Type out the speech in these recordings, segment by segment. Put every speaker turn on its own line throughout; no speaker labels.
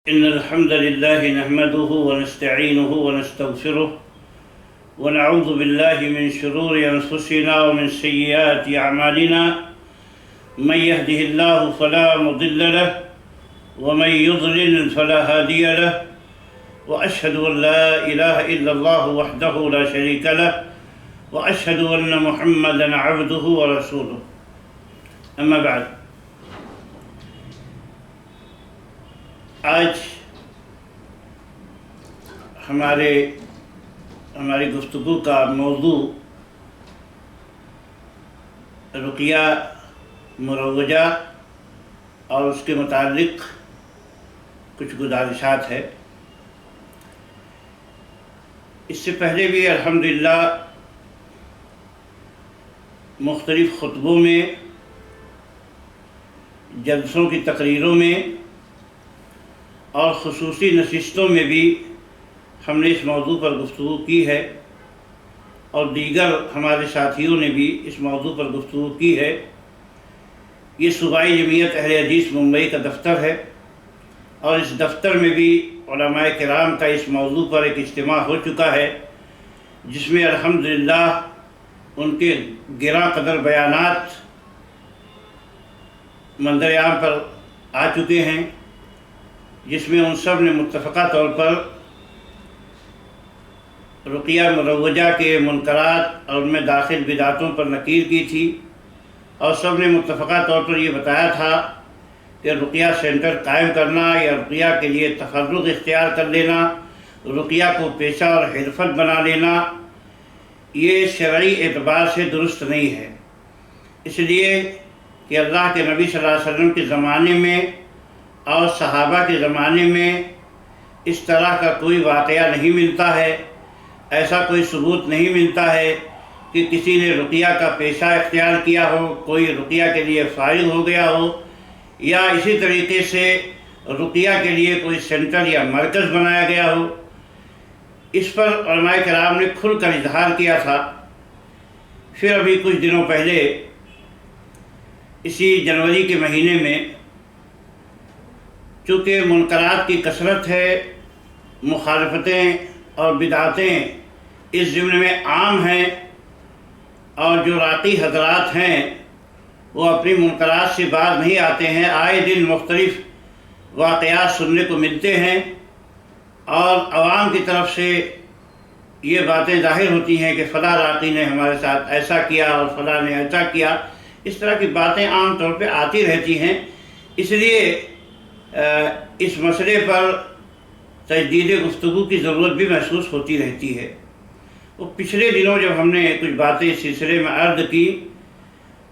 إن الحمد لله نحمده ونستعينه ونستغفره ونعوذ بالله من شرور أنفسنا ومن سيئات أعمالنا من يهده الله فلا مضل له ومن يضلل فلا هادي له وأشهد أن لا إله إلا الله وحده لا شريك له وأشهد أن محمدا عبده ورسوله أما بعد. آج ہماری گفتگو کا موضوع رقیہ مروجہ اور اس کے متعلق کچھ گزارشات ہے. اس سے پہلے بھی الحمدللہ مختلف خطبوں میں، جلسوں کی تقریروں میں اور خصوصی نشستوں میں بھی ہم نے اس موضوع پر گفتگو کی ہے، اور دیگر ہمارے ساتھیوں نے بھی اس موضوع پر گفتگو کی ہے. یہ صوبائی جمعیت اہل حدیث ممبئی کا دفتر ہے، اور اس دفتر میں بھی علماء کرام کا اس موضوع پر ایک اجتماع ہو چکا ہے، جس میں الحمدللہ ان کے گراں قدر بیانات منظر عام پر آ چکے ہیں، جس میں ان سب نے متفقہ طور پر رقیہ مروجہ کے منکرات اور ان میں داخل بدعتوں پر نکیر کی تھی، اور سب نے متفقہ طور پر یہ بتایا تھا کہ رقیہ سینٹر قائم کرنا یا رقیہ کے لیے تفرغ اختیار کر لینا، رقیہ کو پیشہ اور حرفت بنا لینا، یہ شرعی اعتبار سے درست نہیں ہے. اس لیے کہ اللہ کے نبی صلی اللہ علیہ وسلم کے زمانے میں اور صحابہ کے زمانے میں اس طرح کا کوئی واقعہ نہیں ملتا ہے، ایسا کوئی ثبوت نہیں ملتا ہے کہ کسی نے رقیہ کا پیشہ اختیار کیا ہو، کوئی رقیہ کے لیے فارغ ہو گیا ہو، یا اسی طریقے سے رقیہ کے لیے کوئی سینٹر یا مرکز بنایا گیا ہو. اس پر علماء کرام نے کھل کر اظہار کیا تھا. پھر ابھی کچھ دنوں پہلے اسی جنوری کے مہینے میں، چونکہ منکرات کی کثرت ہے، مخالفتیں اور بدعتیں اس ضمن میں عام ہیں، اور جو راقی حضرات ہیں وہ اپنی منکرات سے باز نہیں آتے ہیں. آئے دن مختلف واقعات سننے کو ملتے ہیں، اور عوام کی طرف سے یہ باتیں ظاہر ہوتی ہیں کہ فلاں راقی نے ہمارے ساتھ ایسا کیا اور فلاں نے ایسا کیا. اس طرح کی باتیں عام طور پہ آتی رہتی ہیں. اس لیے اس مسئلے پر تجدید گفتگو کی ضرورت بھی محسوس ہوتی رہتی ہے. وہ پچھلے دنوں جب ہم نے کچھ باتیں اس سلسلے میں عرض کی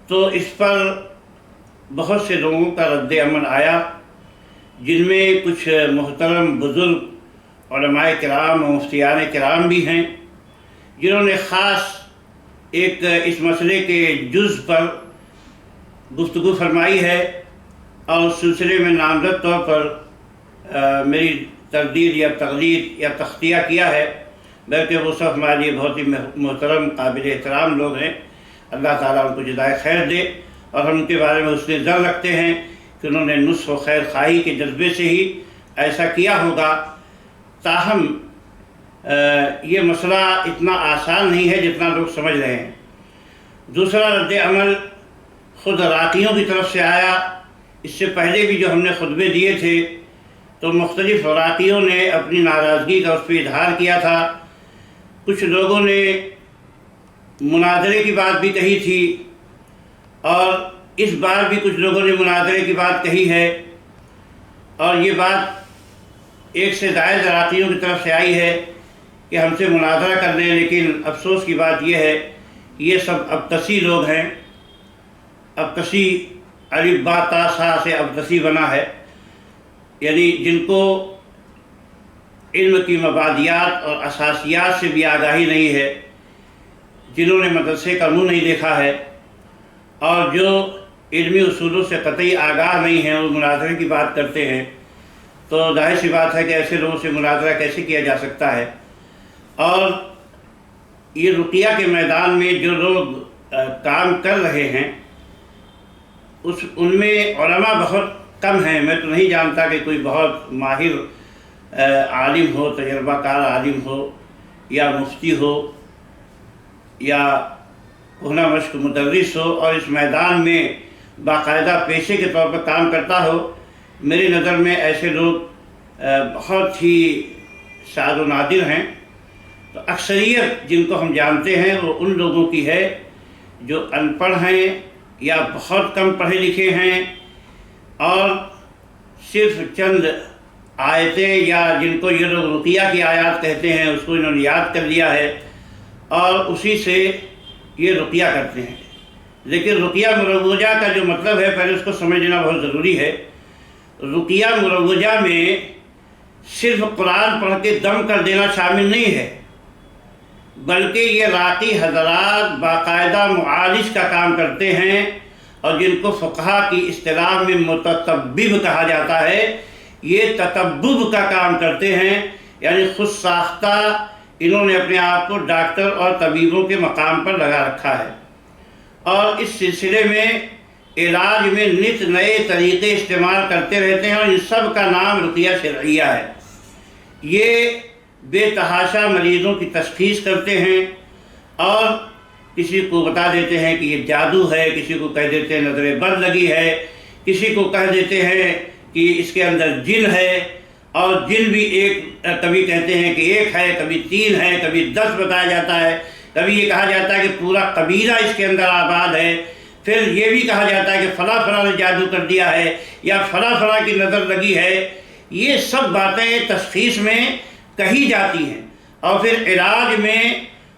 تو اس پر بہت سے لوگوں کا رد عمل آیا، جن میں کچھ محترم بزرگ علماء کرام و مفتیان کرام بھی ہیں، جنہوں نے خاص ایک اس مسئلے کے جز پر گفتگو فرمائی ہے، اور اس سلسلے میں نامزد طور پر میری تردید یا تقلید یا تختیہ کیا ہے. بلکہ وہ سب ہمارے لیے بہت ہی محترم قابل احترام لوگ ہیں. اللہ تعالیٰ ان کو جزائے خیر دے، اور ہم ان کے بارے میں حسن ظن رکھتے ہیں کہ انہوں نے نصح و خیر خواہی کے جذبے سے ہی ایسا کیا ہوگا. تاہم یہ مسئلہ اتنا آسان نہیں ہے جتنا لوگ سمجھ رہے ہیں. دوسرا رد عمل خود راقیوں کی طرف سے آیا. اس سے پہلے بھی جو ہم نے خطبے دیے تھے تو مختلف راقیوں نے اپنی ناراضگی کا اس پہ اظہار کیا تھا. کچھ لوگوں نے مناظرے کی بات بھی کہی تھی، اور اس بار بھی کچھ لوگوں نے مناظرے کی بات کہی ہے، اور یہ بات ایک سے زائد راقیوں کی طرف سے آئی ہے کہ ہم سے مناظرہ کر لیں. لیکن افسوس کی بات یہ ہے کہ یہ سب ابتسی لوگ ہیں. ابتسی الف با تا سا سے ابتسی بنا ہے، یعنی جن کو علم کی مبادیات اور اساسیات سے بھی آگاہی نہیں ہے، جنہوں نے مدرسے کا منہ نہیں دیکھا ہے، اور جو علمی اصولوں سے قطعی آگاہ نہیں ہیں، وہ مناظرے کی بات کرتے ہیں. تو ظاہر سی بات ہے کہ ایسے لوگوں سے مناظرہ کیسے کیا جا سکتا ہے. اور یہ رقیہ کے میدان میں جو لوگ کام کر رہے ہیں ان میں علماء بہت کم ہیں. میں تو نہیں جانتا کہ کوئی بہت ماہر عالم ہو، تجربہ کار عالم ہو، یا مفتی ہو، یا کہنا مشق مدرس ہو اور اس میدان میں باقاعدہ پیشے کے طور پر کام کرتا ہو. میری نظر میں ایسے لوگ بہت ہی شاذ و نادر ہیں. تو اکثریت جن کو ہم جانتے ہیں وہ ان لوگوں کی ہے جو ان پڑھ ہیں یا بہت کم پڑھے لکھے ہیں، اور صرف چند آیتیں یا جن کو یہ لوگ رقیہ کی آیات کہتے ہیں اس کو انہوں نے یاد کر لیا ہے اور اسی سے یہ رقیہ کرتے ہیں. لیکن رقیہ مروجہ کا جو مطلب ہے پہلے اس کو سمجھنا بہت ضروری ہے. رقیہ مروجہ میں صرف قرآن پڑھ کے دم کر دینا شامل نہیں ہے، بلکہ یہ راقی حضرات باقاعدہ معالج کا کام کرتے ہیں، اور جن کو فقہا کی اصطلاح میں متطبب کہا جاتا ہے، یہ تطبب کا کام کرتے ہیں. یعنی خود ساختہ انہوں نے اپنے آپ کو ڈاکٹر اور طبیبوں کے مقام پر لگا رکھا ہے، اور اس سلسلے میں علاج میں نت نئے طریقے استعمال کرتے رہتے ہیں، اور ان سب کا نام رقیہ شرعیہ ہے. یہ بے تحاشا مریضوں کی تشخیص کرتے ہیں، اور کسی کو بتا دیتے ہیں کہ یہ جادو ہے، کسی کو کہہ دیتے ہیں نظر بد لگی ہے، کسی کو کہہ دیتے ہیں کہ اس کے اندر جن ہے، اور جن بھی ایک کبھی کہتے ہیں کہ ایک ہے، کبھی 3 ہے، کبھی 10 بتایا جاتا ہے، کبھی یہ کہا جاتا ہے کہ پورا قبیلہ اس کے اندر آباد ہے. پھر یہ بھی کہا جاتا ہے کہ فلاں فلاں نے جادو کر دیا ہے یا فلاں فلاں کی نظر لگی ہے. یہ سب باتیں تشخیص میں کہی جاتی ہیں. اور پھر علاج میں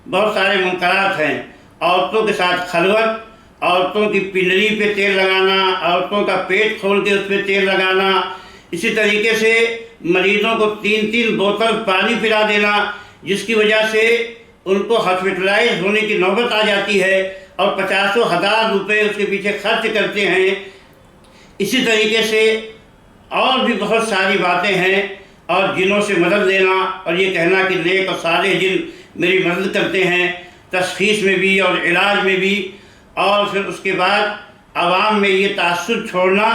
بہت سارے منکرات ہیں. عورتوں کے ساتھ خلوت، عورتوں کی پنڈلی پہ تیل لگانا، عورتوں کا پیٹ کھول کے اس پہ تیل لگانا، اسی طریقے سے مریضوں کو 3 بوتل پانی پلا دینا، جس کی وجہ سے ان کو ہاسپٹلائز ہونے کی نوبت آ جاتی ہے، اور 50,000 روپے اس کے پیچھے خرچ کرتے ہیں. اسی طریقے سے اور بھی بہت ساری باتیں ہیں. اور جنوں سے مدد لینا، اور یہ کہنا کہ نیک اور صالح جن میری مدد کرتے ہیں، تشخیص میں بھی اور علاج میں بھی. اور پھر اس کے بعد عوام میں یہ تعصب چھوڑنا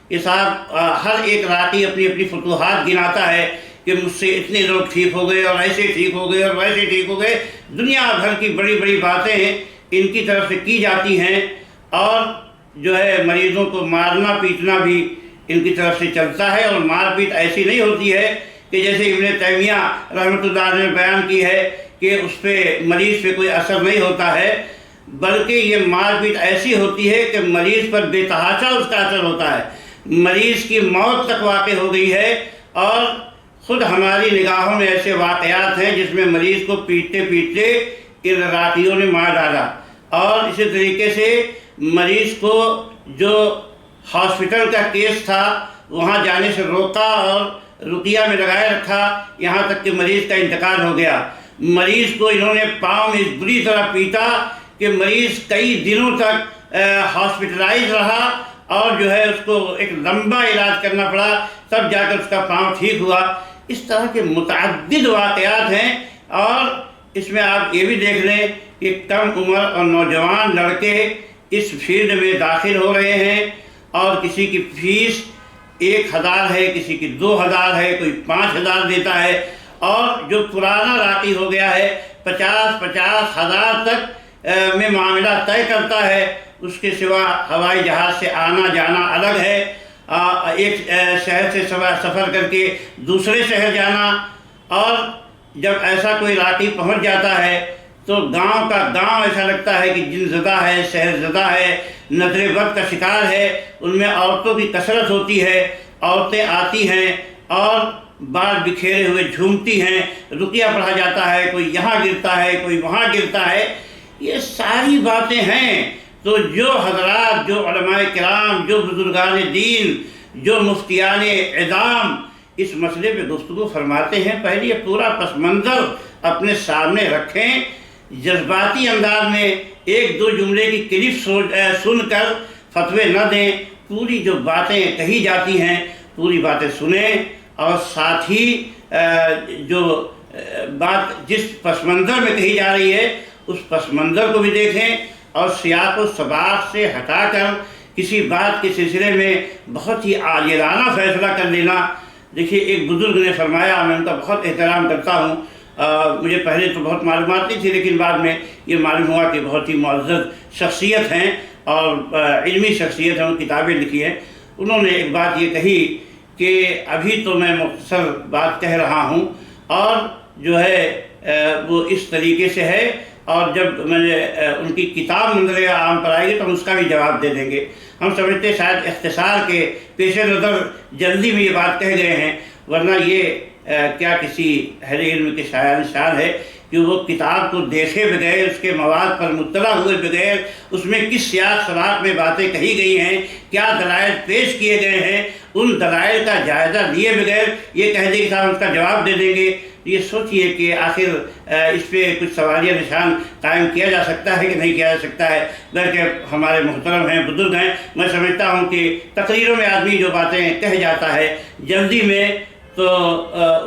کہ صاحب ہر ایک راقی اپنی اپنی فتوحات گناتا ہے کہ مجھ سے اتنے لوگ ٹھیک ہو گئے، اور ایسے ٹھیک ہو گئے، اور ویسے ٹھیک ہو گئے. دنیا بھر کی بڑی بڑی باتیں ان کی طرف سے کی جاتی ہیں، اور جو ہے مریضوں کو مارنا پیٹنا بھی ان کی طرف سے چلتا ہے. اور مار پیٹ ایسی نہیں ہوتی ہے کہ جیسے ابن تیمیہ رحمۃ اللہ علیہ نے بیان کی ہے کہ اس پہ مریض پہ کوئی اثر نہیں ہوتا ہے، بلکہ یہ مار پیٹ ایسی ہوتی ہے کہ مریض پر بے تحاشا اس کا اثر ہوتا ہے. مریض کی موت تک واقع ہو گئی ہے، اور خود ہماری نگاہوں میں ایسے واقعات ہیں جس میں مریض کو پیٹتے پیٹتے ان راقیوں نے مار ڈالا. اور اسی طریقے سے مریض کو جو ہاسپٹل کا کیس تھا وہاں جانے سے روکا اور رقیہ میں لگائے رکھا، یہاں تک کہ مریض کا انتقال ہو گیا. مریض کو انہوں نے پاؤں میں اس بری طرح پیٹا کہ مریض کئی دنوں تک ہاسپٹلائز رہا، اور جو ہے اس کو ایک لمبا علاج کرنا پڑا، تب جا کر اس کا پاؤں ٹھیک ہوا. اس طرح کے متعدد واقعات ہیں. اور اس میں آپ یہ بھی دیکھ لیں کہ کم عمر اور نوجوان لڑکے اس فیلڈ میں داخل ہو رہے ہیں، اور کسی کی فیس 1,000 ہے، کسی کی 2,000 ہے، کوئی 5,000 دیتا ہے. اور جو پرانا راقی ہو گیا ہے 50,000 تک میں معاملہ طے کرتا ہے. اس کے سوا ہوائی جہاز سے آنا جانا الگ ہے، ایک شہر سے سفر کر کے دوسرے شہر جانا. اور جب ایسا کوئی راقی پہنچ جاتا ہے تو گاؤں کا گاؤں ایسا لگتا ہے کہ جن زدہ ہے، شہر زدہ ہے، نظر بد کا شکار ہے. ان میں عورتوں کی کثرت ہوتی ہے، عورتیں آتی ہیں اور بال بکھیرے ہوئے جھومتی ہیں، رقیہ پڑھا جاتا ہے، کوئی یہاں گرتا ہے، کوئی وہاں گرتا ہے. یہ ساری باتیں ہیں. تو جو حضرات، جو علماء کرام، جو بزرگان دین، جو مفتیان اعظام اس مسئلے پہ گفتگو فرماتے ہیں، پہلے یہ پورا پس منظر اپنے سامنے رکھیں. جذباتی انداز میں 1-2 جملے کی کلپ سن کر فتوے نہ دیں. پوری جو باتیں کہی جاتی ہیں پوری باتیں سنیں، اور ساتھ ہی جو بات جس پس منظر میں کہی جا رہی ہے اس پس منظر کو بھی دیکھیں، اور سیاق و سباق سے ہٹا کر کسی بات کے سلسلے میں بہت ہی عاجلانہ فیصلہ کر لینا. دیکھیے ایک بزرگ نے فرمایا، میں ان کا بہت احترام کرتا ہوں، مجھے پہلے تو بہت معلومات نہیں تھی، لیکن بعد میں یہ معلوم ہوا کہ بہت ہی معزز شخصیت ہیں اور علمی شخصیت ہیں، کتابیں لکھی ہیں. انہوں نے ایک بات یہ کہی کہ ابھی تو میں مختصر بات کہہ رہا ہوں اور جو ہے وہ اس طریقے سے ہے، اور جب میں نے ان کی کتاب منظر عام پر آئے گی تو ہم اس کا بھی جواب دے دیں گے. ہم سمجھتے شاید اختصار کے پیش نظر جلدی میں یہ بات کہہ گئے ہیں، ورنہ یہ کیا کسی اہل علم کے شان ہے کہ وہ کتاب کو دیکھے بغیر، اس کے مواد پر مطلع ہوئے بغیر، اس میں کس سیاق سباق میں باتیں کہی گئی ہیں، کیا دلائل پیش کیے گئے ہیں، ان دلائل کا جائزہ لیے بغیر یہ کہہ دیں کہ صاحب اس کا جواب دے دیں گے. یہ سوچئے کہ آخر اس پہ کچھ سوالیہ نشان قائم کیا جا سکتا ہے کہ نہیں کیا جا سکتا ہے. بلکہ ہمارے محترم ہیں، بزرگ ہیں، میں سمجھتا ہوں کہ تقریروں میں آدمی جو باتیں کہہ جاتا ہے جلدی میں، تو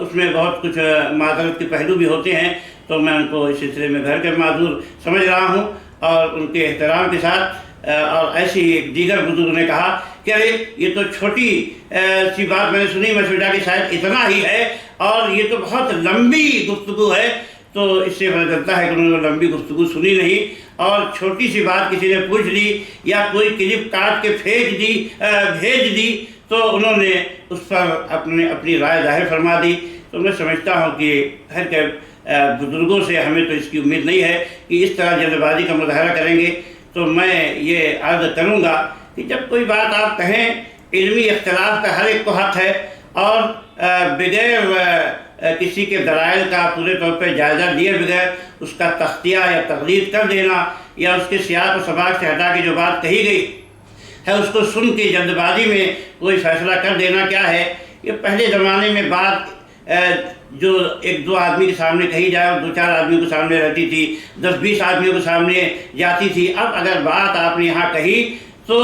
اس میں بہت کچھ معذرت کے پہلو بھی ہوتے ہیں. تو میں ان کو اس سلسلے میں گھر کے معذور سمجھ رہا ہوں، اور ان کے احترام کے ساتھ. اور ایسی ایک دیگر بزرگ نے کہا کہ ارے یہ تو چھوٹی سی بات میں نے سنی، میں سوچا کہ شاید اتنا ہی ہے، اور یہ تو بہت لمبی گفتگو ہے. تو اس سے پتہ چلتا ہے کہ انہوں نے لمبی گفتگو سنی نہیں، اور چھوٹی سی بات کسی نے پوچھ لی یا کوئی کلپ کاٹ کے بھیج دی تو انہوں نے اس پر اپنی رائے ظاہر فرما دی. تو میں سمجھتا ہوں کہ ہر کے بزرگوں سے ہمیں تو اس کی امید نہیں ہے کہ اس طرح جلد بازی کا مظاہرہ کریں گے. تو میں یہ عرض کروں گا کہ جب کوئی بات آپ کہیں، علمی اختلاف کا ہر ایک کو حق ہے، اور بغیر کسی کے دلائل کا پورے طور پہ جائزہ لیے بغیر اس کا تخطیہ یا تقلید کر دینا، یا اس کے سیاق و سباق سے ہٹا کے جو بات کہی گئی ہے اس کو سن کے جلد بازی میں کوئی فیصلہ کر دینا کیا ہے. یہ پہلے زمانے میں بات جو ایک دو آدمی کے سامنے کہی جائے اور دو چار آدمیوں کے سامنے رہتی تھی، 10-20 آدمیوں کے سامنے جاتی تھی. اب اگر بات آپ نے یہاں کہی تو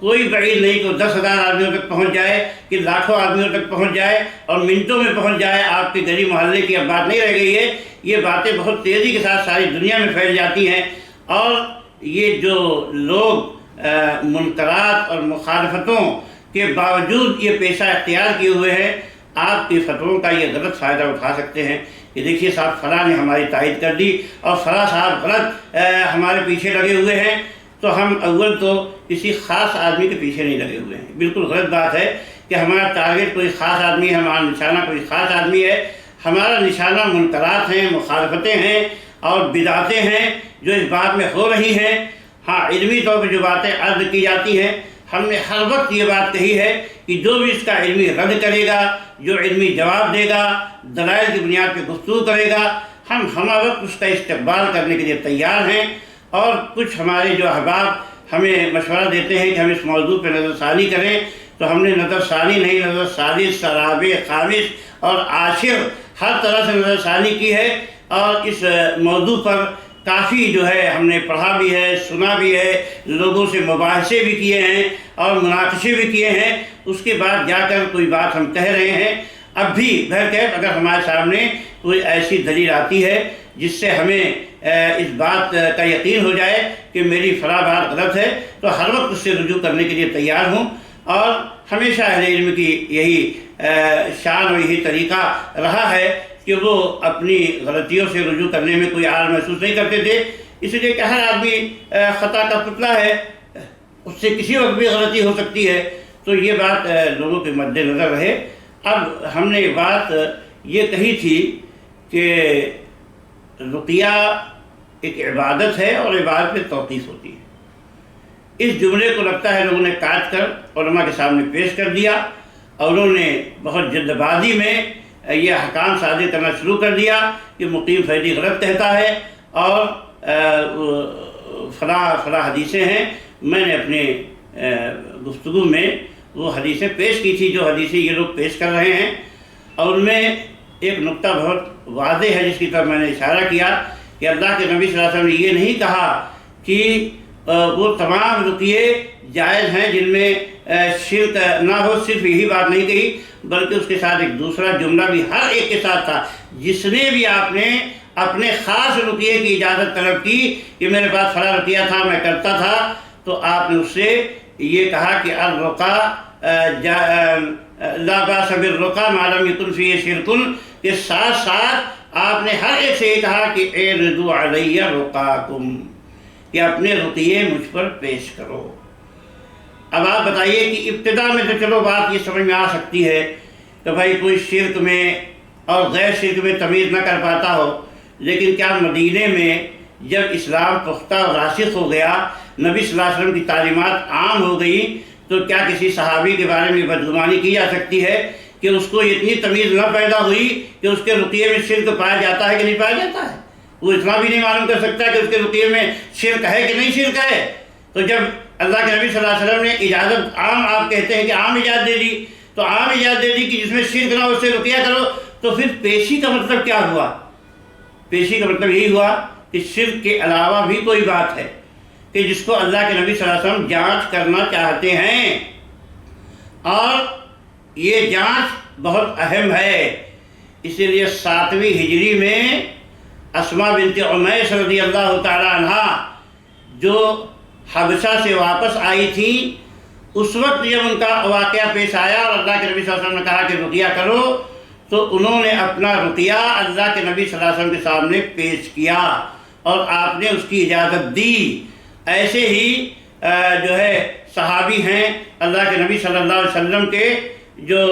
کوئی بعید نہیں کہ 10,000 آدمیوں تک پہنچ جائے، کہ لاکھوں آدمیوں تک پہنچ جائے اور منٹوں میں پہنچ جائے. آپ کے گلی محلے کی اب بات نہیں رہ گئی ہے، یہ باتیں بہت تیزی کے ساتھ ساری دنیا میں پھیل جاتی ہیں. اور یہ جو لوگ منکرات اور مخالفتوں کے باوجود یہ پیشہ اختیار کیے ہوئے ہیں، آپ کے فتووں کا یہ غلط فائدہ اٹھا سکتے ہیں کہ دیکھیے صاحب فلاں نے ہماری تائید کر دی اور فلاں صاحب غلط ہمارے پیچھے لگے ہوئے ہیں. تو ہم اول تو کسی خاص آدمی کے پیچھے نہیں لگے ہوئے ہیں. بالکل غلط بات ہے کہ ہمارا ٹارگٹ کوئی خاص آدمی ہے، ہمارا نشانہ کوئی خاص آدمی ہے. ہمارا نشانہ منکرات ہیں، مخالفتیں ہیں اور بدعتیں ہیں جو اس بات میں ہو رہی ہیں. ہاں، علمی طور پر جو باتیں عرض کی جاتی ہیں، ہم نے ہر وقت یہ بات کہی ہے کہ جو بھی اس کا علمی رد کرے گا، جو علمی جواب دے گا، دلائل کی بنیاد پہ گفتگو کرے گا، ہم وقت اس کا استقبال کرنے کے لیے تیار ہیں. اور کچھ ہمارے جو احباب ہمیں مشورہ دیتے ہیں کہ ہم اس موضوع پہ نظر ثانی کریں، تو ہم نے نظر ثانی نہیں، نظر ثالث، رابع، خامس اور عاشر ہر طرح سے نظر ثانی کی ہے. اور اس موضوع پر کافی جو ہے ہم نے پڑھا بھی ہے، سنا بھی ہے، لوگوں سے مباحثے بھی کیے ہیں اور مناقشے بھی کیے ہیں. اس کے بعد جا کر کوئی بات ہم کہہ رہے ہیں. اب بھی بہرکیف اگر ہمارے سامنے کوئی ایسی دلیل آتی ہے جس سے ہمیں اس بات کا یقین ہو جائے کہ میری فلاں بات غلط ہے، تو ہر وقت اس سے رجوع کرنے کے لیے تیار ہوں. اور ہمیشہ اہل علم کی یہی شان اور یہی طریقہ رہا ہے کہ وہ اپنی غلطیوں سے رجوع کرنے میں کوئی عار محسوس نہیں کرتے تھے. اس لیے کہ ہر آدمی خطا کا پتلا ہے، اس سے کسی وقت بھی غلطی ہو سکتی ہے. تو یہ بات لوگوں کے مد نظر رہے. اب ہم نے بات یہ کہی تھی کہ رقیہ ایک عبادت ہے اور عبادت میں توقیف ہوتی ہے. اس جملے کو لگتا ہے لوگوں نے کاٹ کر علماء کے سامنے پیش کر دیا، اور انہوں نے بہت جلد بازی میں یہ احکام صادر کرنا شروع کر دیا کہ مقیم فیضی غلط کہتا ہے اور فلاں حدیثیں ہیں. میں نے اپنے گفتگو میں وہ حدیثیں پیش کی تھی جو حدیثیں یہ لوگ پیش کر رہے ہیں، اور ان میں ایک نقطہ بہت واضح ہے جس کی طرف میں نے اشارہ کیا کہ اللہ کے نبی صلی اللہ علیہ وسلم نے یہ نہیں کہا کہ وہ تمام رقیے جائز ہیں جن میں شرک نہ ہو. صرف یہی بات نہیں کہی بلکہ اس کے ساتھ ایک دوسرا جملہ بھی ہر ایک کے ساتھ تھا. جس نے بھی آپ نے اپنے خاص رقیے کی اجازت طلب کی کہ میرے پاس فلاں رقیہ تھا، میں کرتا تھا، تو آپ نے اس سے یہ کہا کہ الرقا لا باس بالرقا ما لم یکن فیہ شرک، کے ساتھ ساتھ آپ نے ہر ایک سے یہ کہا کہ اعرضوا علی رقاکم، کہ اپنے رقیے مجھ پر پیش کرو۔ اب آپ بتائیے کہ ابتدا میں تو چلو بات یہ سمجھ میں آ سکتی ہے کہ بھائی کوئی شرک میں اور غیر شرک میں تمیز نہ کر پاتا ہو، لیکن کیا مدینے میں جب اسلام پختہ اور راسخ ہو گیا، نبی صلی اللہ علیہ وسلم کی تعلیمات عام ہو گئی، تو کیا کسی صحابی کے بارے میں بدگمانی کی جا سکتی ہے کہ اس کو اتنی تمیز نہ پیدا ہوئی کہ اس کے رقیے میں شرک پایا جاتا ہے کہ نہیں پایا جاتا ہے؟ وہ اتنا بھی نہیں معلوم کر سکتا کہ اس کے رقیے میں شرک ہے کہ نہیں شرک ہے۔ تو جب اللہ کے نبی صلی اللہ علیہ وسلم نے اجازت عام، آپ کہتے ہیں کہ عام اجازت دے دی، تو عام اجازت دے دی کہ جس میں شرک نہ ہو اس سے رقیہ کرو، تو پھر پیشی کا مطلب کیا ہوا؟ پیشی کا مطلب یہی ہوا کہ شرک کے علاوہ بھی کوئی بات ہے کہ جس کو اللہ کے نبی صلی اللہ علیہ وسلم جانچ کرنا چاہتے ہیں، اور یہ جانچ بہت اہم ہے۔ اسی لیے 7ویں ہجری میں اسماء بنت عمیس رضی اللہ تعالی عنہ جو حبشہ سے واپس آئی تھیں، اس وقت جب ان کا واقعہ پیش آیا اور اللہ کے نبی صلی اللہ علیہ وسلم نے کہا کہ رقیہ کرو، تو انہوں نے اپنا رقیہ اللہ کے نبی صلی اللہ علیہ وسلم کے سامنے پیش کیا اور آپ نے اس کی اجازت دی۔ ایسے ہی جو ہے صحابی ہیں اللہ کے نبی صلی اللہ علیہ وسلم کے، جو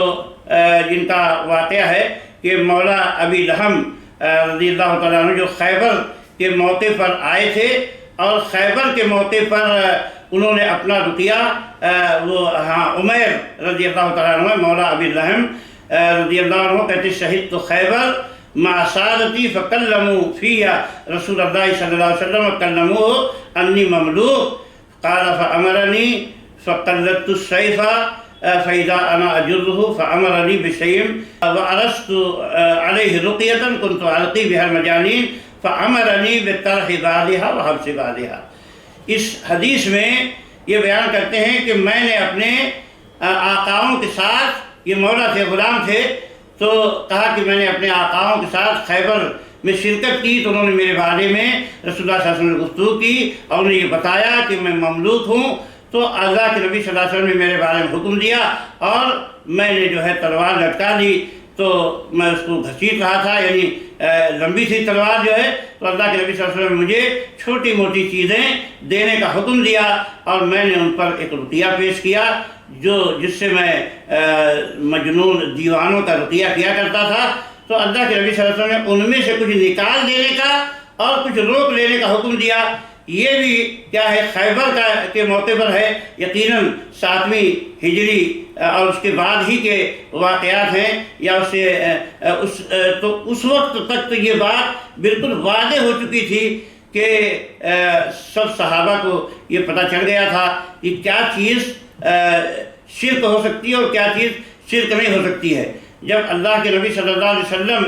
جن کا واقعہ ہے کہ مولا ابی لہم رضی اللہ تعالیٰ عنہ جو خیبر کے موقع پر آئے تھے، اور خیبر کے موقع پر انہوں نے اپنا رقیہ عمیر رضی اللہ تعالیٰ عنہ، مولا ابی لہم رضی اللہ عنہ کہتے شہدت خیبر مع سادتی فکلموا فیہا رسول اللہ صلی اللہ علیہ وسلم وکلموہ انی مملوک قال فأمرنی فقلدت السیف فإذا أنا أجره فأمرني بشيء وأرست عليه رقية كنت ألقي بها المجانين فأمرني بطرح بعضها وحبس بعضها۔ اس حدیث میں یہ بیان کرتے ہیں کہ میں نے اپنے آقاؤں کے ساتھ، یہ مولا تھے، غلام تھے، تو کہا کہ میں نے اپنے آقاؤں کے ساتھ خیبر میں شرکت کی، تو انہوں نے میرے بارے میں رسول اللہ صلی اللہ علیہ وسلم نے گفتگو کی اور انہیں یہ بتایا کہ میں مملوک ہوں، تو اللہ کے نبی صلی اللہ علیہ وسلم نے میرے بارے میں حکم دیا اور میں نے جو ہے تلوار لٹکا دی، تو میں اس کو گھسیٹ رہا تھا، یعنی لمبی سی تلوار جو ہے، تو اللہ کے نبی صلی اللہ علیہ وسلم نے مجھے چھوٹی موٹی چیزیں دینے کا حکم دیا اور میں نے ان پر ایک رقیہ پیش کیا، جس سے میں مجنون دیوانوں کا رقیہ کیا کرتا تھا۔ تو اللہ کے نبی صلی اللہ علیہ وسلم نے ان میں سے کچھ نکال دینے کا اور کچھ روک لینے کا حکم دیا۔ یہ بھی کیا ہے، خیبر کے موقع پر ہے، یقیناً 7ویں ہجری اور اس کے بعد ہی کے واقعات ہیں، یا تو اس وقت تک تو یہ بات بالکل واضح ہو چکی تھی کہ سب صحابہ کو یہ پتہ چل گیا تھا کہ کیا چیز شرک ہو سکتی ہے اور کیا چیز شرک نہیں ہو سکتی ہے۔ جب اللہ کے نبی صلی اللہ علیہ وسلم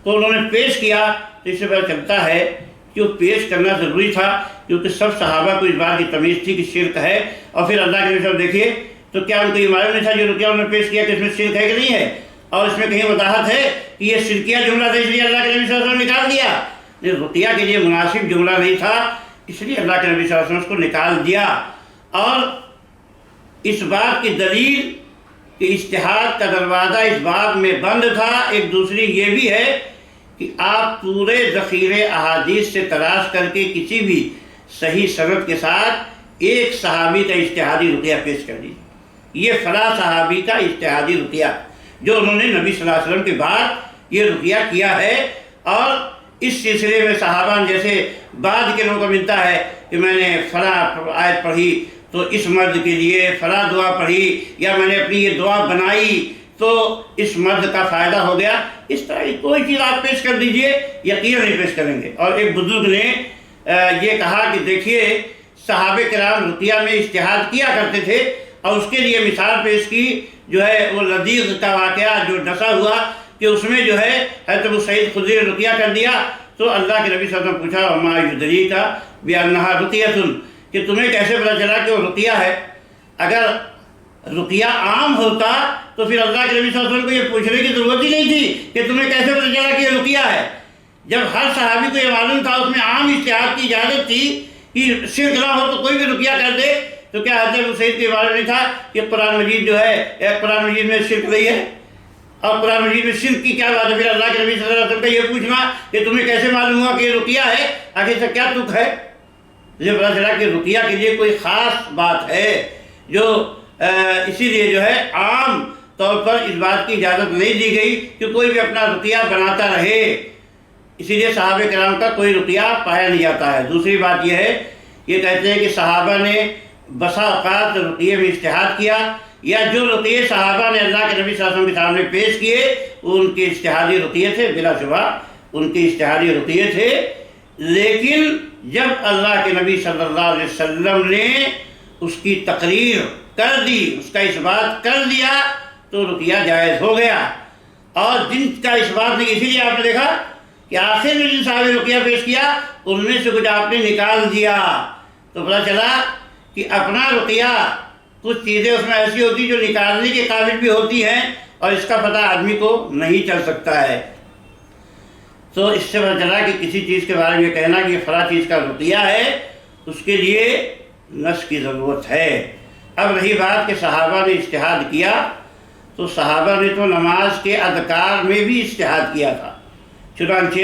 کو انہوں نے پیش کیا تو اس سے پتہ چلتا ہے کہ وہ پیش کرنا ضروری تھا، کیونکہ سب صحابہ کو اس بات کی تمیز تھی کہ شرک ہے، اور پھر اللہ کے نبی صلی اللہ علیہ وسلم دیکھیے تو کیا ان کو یہ معلوم نہیں تھا جو رقیہ انہوں نے پیش کیا کہ اس میں شرک ہے کہ نہیں ہے، اور اس میں کہیں وضاحت ہے کہ یہ شرکیہ جملہ تھا، اس لیے اللہ کے نبی صلی اللہ علیہ وسلم نے نکال دیا، یہ رقیہ کے لیے مناسب جملہ نہیں تھا، اس لیے اللہ کے نبی صلی اللہ علیہ وسلم اس کو نکال دیا۔ اور اس بات کی دلیل کہ اجتہاد کا دروازہ اس باب میں بند تھا، ایک دوسری یہ بھی ہے کہ آپ پورے ذخیرے احادیث سے تلاش کر کے کسی بھی صحیح سند کے ساتھ ایک صحابی کا اجتہادی رقیہ پیش کر دیجیے، یہ فلاں صحابی کا اجتہادی رقیہ جو انہوں نے نبی صلی اللہ علیہ وسلم کے بعد یہ رقیہ کیا ہے، اور اس سلسلے میں صحابہ جیسے بعد کے لوگوں کو ملتا ہے کہ میں نے فلاں آیت پڑھی تو اس مرد کے لیے فلاں دعا پڑھی، یا میں نے اپنی یہ دعا بنائی تو اس مرد کا فائدہ ہو گیا، اس طرح کی کوئی چیز آپ پیش کر دیجئے، یقیناً نہیں پیش کریں گے۔ اور ایک بزرگ نے یہ کہا کہ دیکھیے صحابہ کرام رقیہ میں اجتہاد کیا کرتے تھے، اور اس کے لیے مثال پیش کی جو ہے وہ لذیذ کا واقعہ جو ڈسا ہوا کہ اس میں جو ہے حضرت ابو سعید خدری نے رقیہ کر دیا، تو اللہ کے نبی صلی اللہ علیہ وسلم پوچھا وما یدریک بانھا رقیۃ، کہ تمہیں کیسے پتہ چلا کہ وہ رقیہ ہے؟ اگر رقیہ عام ہوتا تو پھر اللہ کے نبی صلی اللہ علیہ وسلم کو یہ پوچھنے کی ضرورت ہی نہیں تھی کہ تمہیں کیسے پتہ چلا کہ یہ رقیہ ہے۔ جب ہر صحابی کو یہ معلوم تھا، اس میں عام اجتہاد کی اجازت تھی کہ شرک نہ ہو تو کوئی بھی رقیہ کر دے، تو کیا حضرت حسین کے بارے میں نہیں تھا کہ قرآن مجید جو ہے قرآن مجید میں شرک نہیں ہے؟ اور قرآن مجید میں شرک کی کیا بات ہے؟ پھر اللہ کے نبی صلی اللہ علیہ وسلم کا یہ پوچھنا کہ تمہیں کیسے معلوم ہوا کہ یہ رقیہ ہے، آخر سے کیا تک ہے؟ مجھے پتا چلا کہ رقیہ کے لیے کوئی خاص بات ہے جو اسی لیے جو ہے عام طور پر اس بات کی اجازت نہیں دی گئی کہ کوئی بھی اپنا رقیہ بناتا رہے، اسی لیے صحابہ کرام کا کوئی رقیہ پایا نہیں جاتا ہے۔ دوسری بات یہ ہے، یہ کہتے ہیں کہ صحابہ نے بسا اوقات رقیے میں اجتہاد کیا، یا جو رقیے صحابہ نے اللہ کے نبی صلی اللہ علیہ وسلم کے سامنے پیش کیے وہ ان کے اجتہادی رقیے تھے، بلا شبہ ان کے اجتہادی رقیے تھے، لیکن جب اللہ کے نبی صلی اللہ علیہ وسلم نے اس کی تقریر کر دی، اس کا اس بات کر دیا تو رقیہ جائز ہو گیا۔ اور جن کا اس بات نہیں، اسی لیے آپ نے دیکھا کہ آخر میں جن صاحب رقیہ پیش کیا ان میں سے کچھ آپ نے نکال دیا، تو پتہ چلا کہ اپنا رقیہ کچھ چیزیں اس میں ایسی ہوتی جو نکالنے کے قابل بھی ہوتی ہیں اور اس کا پتہ آدمی کو نہیں چل سکتا ہے۔ تو اس سے پتہ چلا کہ کسی چیز کے بارے میں کہنا کہ یہ فلاں چیز کا رقیہ ہے، اس کے لیے نص کی ضرورت ہے۔ اب رہی بات کہ صحابہ نے اجتہاد کیا، تو صحابہ نے تو نماز کے اذکار میں بھی اجتہاد کیا تھا۔ چنانچہ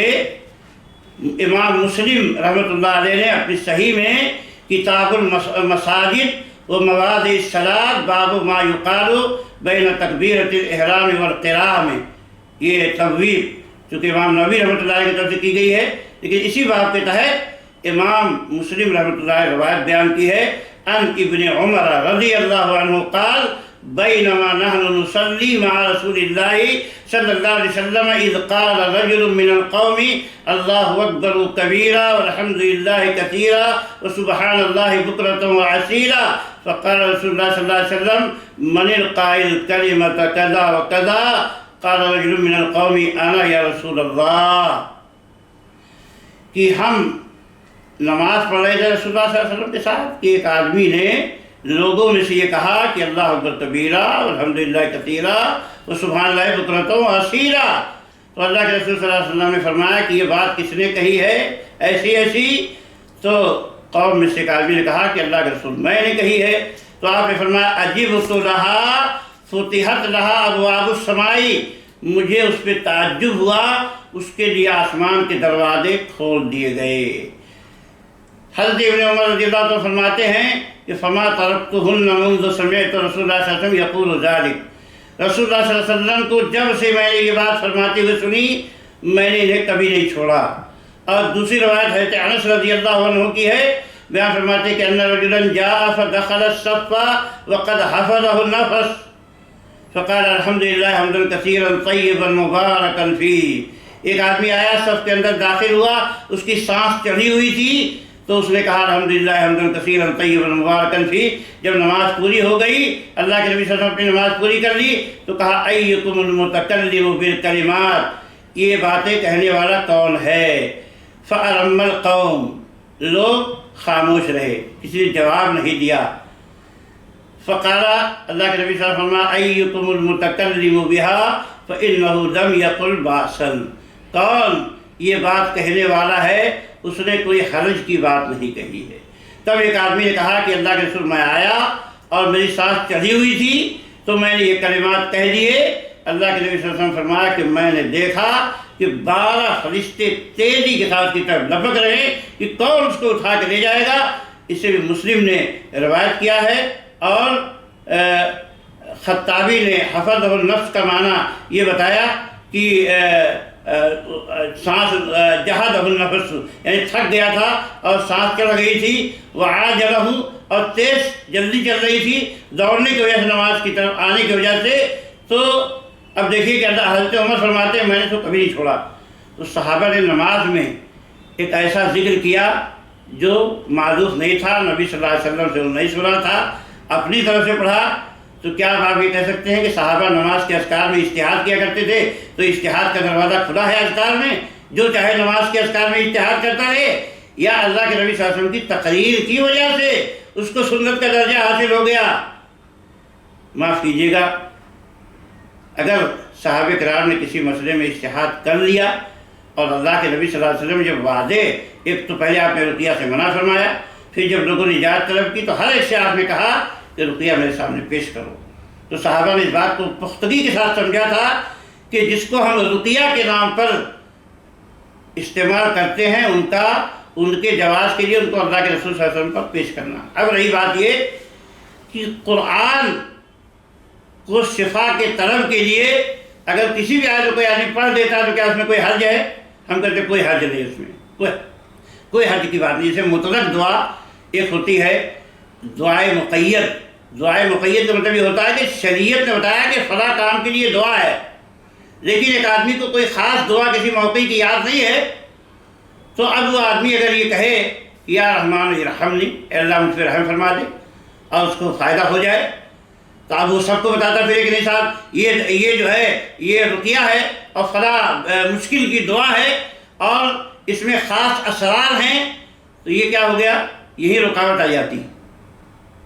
امام مسلم رحمۃ اللہ علیہ نے اپنی صحیح میں کتاب المساجد و مواضع الصلاۃ باب ما یقال بین تکبیرۃ الاحرام والقراءۃ میں یہ تبویب چونکہ امام نووی رحمۃ اللہ علیہ کی طرف سے کی گئی ہے، لیکن اسی باب کے تحت امام مسلم رحمۃ اللہ علیہ روایت بیان کی ہے ان ابن عمر رضی اللہ عنہ قال بینما نحن نصلی مع رسول اللہ صلی اللہ علیہ وسلم اذ قال رجل من القوم اللہ اکبر کبیرا والحمد للہ کثیرا وسبحان اللہ بکرۃ وعصیلا فقال رسول اللہ صلی اللہ علیہ وسلم من القائل کلمۃ کذا وکذا قال رجل من القوم انا یا رسول اللہ، کہ ہم نماز پڑھ رہے تھے رسول اللہ صلی اللہ علیہ وسلم کے ساتھ کہ ایک آدمی نے لوگوں میں سے یہ کہا کہ اللہ اکبر کبیرا والحمدللہ کثیرا وسبحان اللہ بکرۃ وعصیلا، تو اللہ کے رسول صلی اللہ علیہ وسلم نے فرمایا کہ یہ بات کس نے کہی ہے ایسی ایسی؟ تو قوم میں سے ایک آدمی نے کہا کہ اللہ کے رسول میں نے کہی ہے، تو آپ نے فرمایا عجبت لہا فتحت لہا ابواب السماء، مجھے اس پہ تعجب ہوا، اس کے لیے آسمان کے دروازے کھول دیے گئے۔ حضرت ابن عمر رضی اللہ عنہ فرماتے ہیں کہ فما ترکتہن منذ سمعت رسول اللہ صلی اللہ علیہ وسلم یقول ذلک، رسول اللہ صلی اللہ علیہ وسلم کو جب سے میں نے یہ بات فرماتے ہوئے سنی میں نے انہیں کبھی نہیں چھوڑا۔ اور دوسری روایت حضرت انس رضی اللہ عنہ کی ہے، بیان فرماتے ہیں کہ ان رجلا جاء فدخل الصف وقد حفظه النفس فقال الحمدللہ حمدا کثیرا طیبا مبارکا فیہ، ایک آدمی آیا صف کے اندر داخل ہوا، اس کی سانس چڑھی ہوئی تھی تو اس نے کہا الحمدللہ حمدا کثیرا طیبا مبارکا فیہ۔ جب نماز پوری ہو گئی، اللہ کے نبی صلی اللہ علیہ وسلم نے نماز پوری کر لی تو کہا ایکم المتکلم بالکلمات، یہ باتیں کہنے والا کون ہے؟ فأرم القوم، لوگ خاموش رہے، کسی نے جواب نہیں دیا۔ فقال، اللہ کے نبی صلی اللہ علیہ وسلم فرمایا ایکم المتکلم بہا فإنہ لم یقل بأسا، کون یہ بات کہنے والا ہے اس نے کوئی حرج کی بات نہیں کہی ہے۔ تب ایک آدمی نے کہا کہ اللہ کے رسول میں آیا اور میری سانس چڑھی ہوئی تھی تو میں نے یہ کلمات کہہ دیے۔ اللہ کے نبی صلی اللہ علیہ وسلم فرمایا کہ میں نے دیکھا کہ 12 فرشتے تیزی کے ساتھ کی طرف لپک رہے ہیں کہ کون اس کو اٹھا کے لے جائے گا۔ اسے بھی مسلم نے روایت کیا ہے، اور خطابی نے حفظ النفس کا معنی یہ بتایا کہ سانس جہد النفس یعنی تھک گیا تھا اور سانس چڑھ گئی تھی، وعاجلہ اور تیز جلدی چل رہی تھی دوڑنے کی وجہ سے، نماز کی طرف آنے کی وجہ سے۔ تو اب دیکھیے کہ حضرت عمر فرماتے ہیں میں نے تو کبھی نہیں چھوڑا۔ تو صحابہ نے نماز میں ایک ایسا ذکر کیا جو معروف نہیں تھا، نبی صلی اللہ علیہ وسلم سے نہیں سنا تھا، اپنی طرف سے پڑھا۔ تو کیا آپ یہ کہہ سکتے ہیں کہ صحابہ نماز کے اذکار میں اجتہاد کیا کرتے تھے؟ تو اجتہاد کا دروازہ کھلا ہے اذکار میں، جو چاہے نماز کے اذکار میں اجتہاد کرتا رہے، یا اللہ کے نبی صلی اللہ علیہ وسلم کی تقریر کی وجہ سے اس کو سنت کا درجہ حاصل ہو گیا؟ معاف کیجیے گا، اگر صحابہ کرام نے کسی مسئلے میں اجتہاد کر لیا اور اللہ کے نبی صلی اللہ علیہ وسلم جب واضح، ایک تو پہلے آپ نے رقیہ سے منع فرمایا، پھر جب لوگوں نے اجازت طلب کی تو ہر ایک سے آپ نے کہا کہ رقیہ میرے سامنے پیش کرو۔ تو صحابہ نے اس بات کو پختگی کے ساتھ سمجھا تھا کہ جس کو ہم رقیہ کے نام پر استعمال کرتے ہیں ان کے جواز کے لیے ان کو اللہ کے رسول صلی اللہ علیہ وسلم پر پیش کرنا۔ اب رہی بات یہ کہ قرآن کو شفا کے طلب کے لیے اگر کسی بھی آیت کو کوئی آدمی پڑھ دیتا ہے تو کیا اس میں کوئی حرج ہے؟ ہم کہتے ہیں کوئی حرج نہیں، اس میں کوئی حرج کی بات نہیں۔ جیسے مطلق دعا ایک ہوتی ہے دعائے مقید۔ دعائے مقید کا مطلب یہ ہوتا ہے کہ شریعت نے بتایا کہ فلاں کام کے لیے دعا ہے، لیکن ایک آدمی کو کوئی خاص دعا کسی موقع کی یاد نہیں ہے، تو اب وہ آدمی اگر یہ کہے یا رحمان ارحمنی، اے اللہ مجھ پہ رحم فرما دے، اور اس کو فائدہ ہو جائے، تو اب وہ سب کو بتاتا پھرے کہ نہیں صاحب یہ جو ہے یہ رقیہ ہے اور فلاں مشکل کی دعا ہے اور اس میں خاص اسرار ہیں، تو یہ کیا ہو گیا؟ یہی رکاوٹ آ جاتی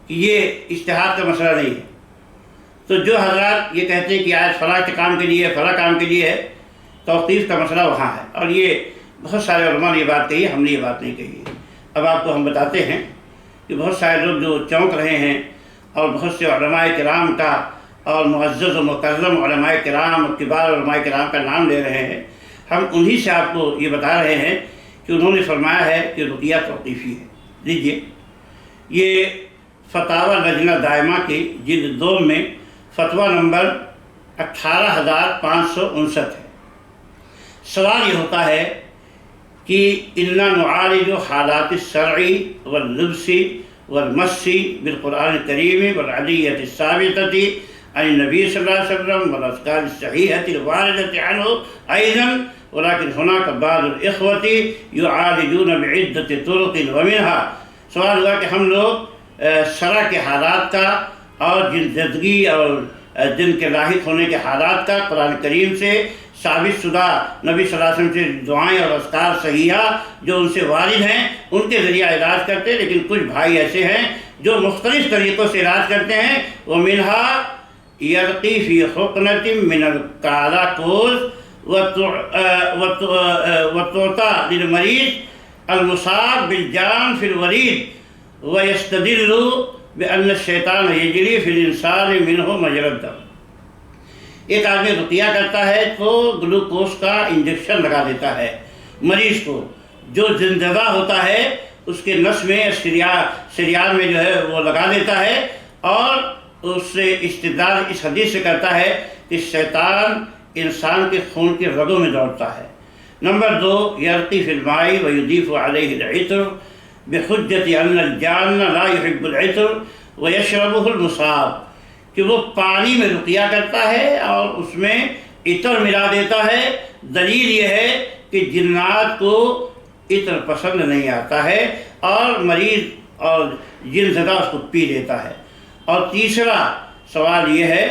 کہ یہ اجتہاد کا مسئلہ نہیں ہے۔ تو جو حضرات یہ کہتے ہیں کہ آج فلاں کے کام کے لیے فلاں کام کے لیے ہے، توقیف کا مسئلہ وہاں ہے، اور یہ بہت سارے علماء نے یہ بات کہی ہے، ہم نے یہ بات نہیں کہی ہے۔ اب آپ کو ہم بتاتے ہیں کہ بہت سارے لوگ جو چونک رہے ہیں اور بہت سے علماء کرام کا اور معزز و مکرم علماء کرام اور کبار علماء کرام کا نام لے رہے ہیں، ہم انہی سے آپ کو یہ بتا رہے ہیں کہ انہوں نے فرمایا ہے کہ رقیہ توقیفی ہے۔ لیجئے، یہ فتاوی لجنہ دائمہ کی جلد 2 میں فتویٰ نمبر 18559 ہے۔ سوال یہ ہوتا ہے کہ اِنَّا نُعَالِجُ حالات الشرعی واللبسی والمسی بالقرآن الکریم والعدیۃ الثابتۃ عن النبی صلی اللہ علیہ وسلم والاذکار الصحیحۃ الواردۃ عنہ ایضا ولكن هناك بعض الاخوۃ يعالجون بعدۃ طرق ومنها۔ سوال ہوا کہ ہم لوگ شرع کے حالات کا اور جن زندگی اور دن کے لاحق ہونے کے حالات کا قرآن کریم سے ثابت شدہ نبی صلی اللہ علیہ وسلم سے دعائیں اور اذکار صحیحہ جو ان سے وارد ہیں ان کے ذریعہ علاج کرتے ہیں، لیکن کچھ بھائی ایسے ہیں جو مختلف طریقوں سے علاج کرتے ہیں۔ وَمِنْهَا يَرْقِي فِي حُقْنَةٍ مِّنَ الْكَالاکوز وَتُعْطَى لِلْمَرِيضِ الْمُصَابِ بِالْجَانِ فِي الْوَرِيدِ وَيَسْتَدِلُّ بِأَنَّ الشَّيْطَانَ يَجْرِي فِي الْإِنسَانِ مِنْهُ مَجْرَى الدَّمِ۔ ایک آدمی رقیہ کرتا ہے تو گلوکوز کا انجیکشن لگا دیتا ہے مریض کو، جو زندہ ہوتا ہے اس کے نس میں شریان میں جو ہے وہ لگا دیتا ہے، اور اس سے استدلال اس حدیث سے کرتا ہے کہ شیطان انسان کے خون کی رگوں میں دوڑتا ہے۔ نمبر 2، یرقی فی الماء ویضیف علیہ العطر بحجۃ ان الجان لا یحب العطر ویشربہ المصاب، کہ وہ پانی میں رقیہ کرتا ہے اور اس میں عطر ملا دیتا ہے۔ دلیل یہ ہے کہ جنات کو عطر پسند نہیں آتا ہے اور مریض اور جن زدہ اس کو پی لیتا ہے۔ اور تیسرا سوال یہ ہے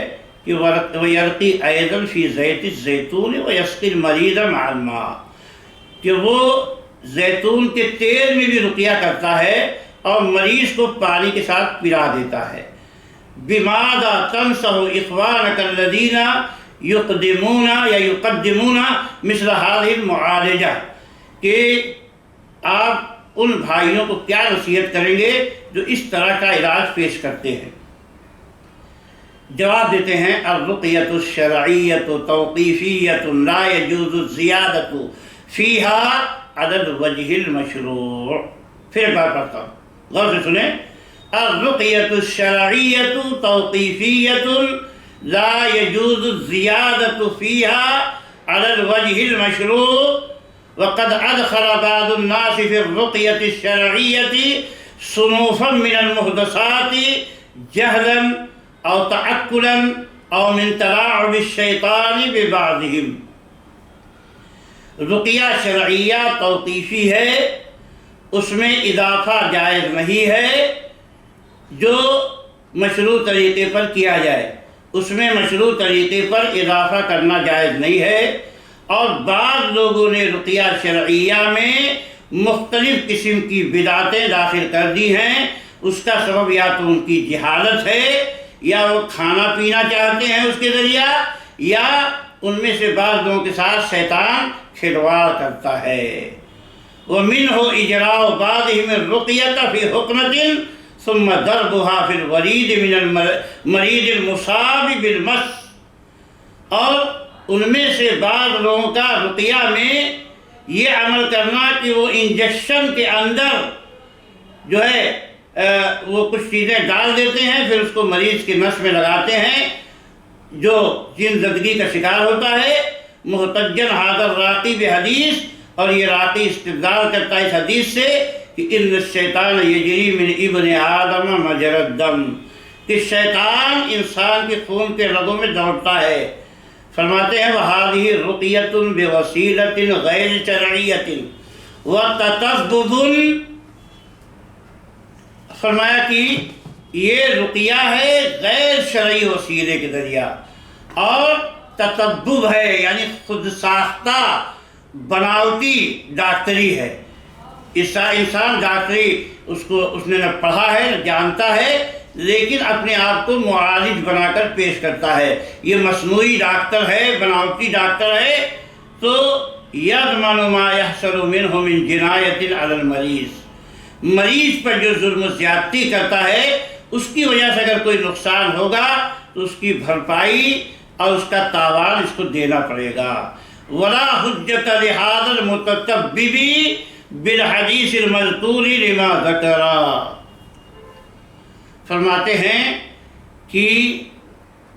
کہ وَيَرْقِي أَيْضًا فِي زَيْتِ الزَّيْتُونِ وَيَسْقِي الْمَرِيضَ مَعَ الْمَاءِ، کہ وہ زیتون کے تیل میں بھی رقیہ کرتا ہے اور مریض کو پانی کے ساتھ پلا دیتا ہے۔ بِمَاذَا تَنْصَحُ إِخْوَانَكَ الَّذِينَ يُقْدِمُونَ یا يُقَدِّمُونَ مِثْلَ هَذِهِ الْمُعَالَجَةِ، کہ آپ ان بھائیوں کو کیا نصیحت کریں گے جو اس طرح کا علاج پیش کرتے ہیں؟ جواب دیتے ہیں الرقیۃ الشرعیۃ توقیفیۃ لا یجوز الزیادۃ فیہا علی الوجہ المشروع۔ پھر ایک بار پڑھتا ہوں، غور سے سنیں۔ الرقیۃ الشرعیۃ توقیفیۃ لا یجوز الزیادۃ فیہا علی الوجہ المشروع، وقد ادخل بعض الناس فی الرقیۃ الشرعیۃ صنوفا من المحدثات جہلا او تعقلا او من تلاعب الشیطان ببعضهم۔ رقیہ شرعیہ توقیفی ہے، اس میں اضافہ جائز نہیں ہے جو مشروع طریقے پر کیا جائے، اس میں مشروع طریقے پر اضافہ کرنا جائز نہیں ہے۔ اور بعض لوگوں نے رقیہ شرعیہ میں مختلف قسم کی بدعتیں داخل کر دی ہیں، اس کا سبب یا تو ان کی جہالت ہے، یا وہ کھانا پینا چاہتے ہیں اس کے ذریعہ، یا ان میں سے بعض لوگوں کے ساتھ شیطان کھلواڑ کرتا ہے۔ وَمِنْهُ إِجْرَاءُ بَعْضِهِمِ الرُّقْيَةَ فِي حُقْنَةٍ ثُمَّ ضَرْبُهَا فِي الْوَرِيدِ مِنَ الْمَرِيضِ الْمُصَابِ بِالْمَسِّ، اور ان میں سے بعض لوگوں کا رقیہ میں یہ عمل کرنا کہ وہ انجیکشن کے اندر جو ہے وہ کچھ چیزیں ڈال دیتے ہیں، پھر اس کو مریض کی نس میں لگاتے ہیں جو جن زدگی کا شکار ہوتا ہے۔ محتجن ھذا الراقی بحدیث، اور یہ راقی استدلال کرتا ہے اس حدیث سے کہ ان الشیطان یجری من ابن آدم مجرى الدم، کہ شیطان انسان کے خون کے رگوں میں دوڑتا ہے۔ فرماتے ہیں وَهَذِهِ رُقْيَةٌ بِوَسِيلَةٍ غَيْرِ شَرْعِيَّةٍ وَتَطَبُّبٌ، فرمایا کہ یہ رقیہ ہے غیر شرعی وسیلے کے ذریعہ، اور تطبب ہے یعنی خود ساختہ بناوٹی ڈاکٹری ہے۔ انسان ڈاکٹری اس نے نہ پڑھا ہے نہ جانتا ہے، لیکن اپنے آپ کو معالج بنا کر پیش کرتا ہے۔ یہ مصنوعی ڈاکٹر ہے، بناوٹی ڈاکٹر ہے، تو یضمن ما یحصل منہ من جنایۃ علی المریض، مریض پر جو ظلم و زیادتی کرتا ہے اس کی وجہ سے اگر کوئی نقصان ہوگا تو اس کی بھرپائی اور اس کا تاوان اس کو دینا پڑے گا۔ ولا حجت لہذا المتطبب بالحدیث المذکور لما ذکر، فرماتے ہیں کہ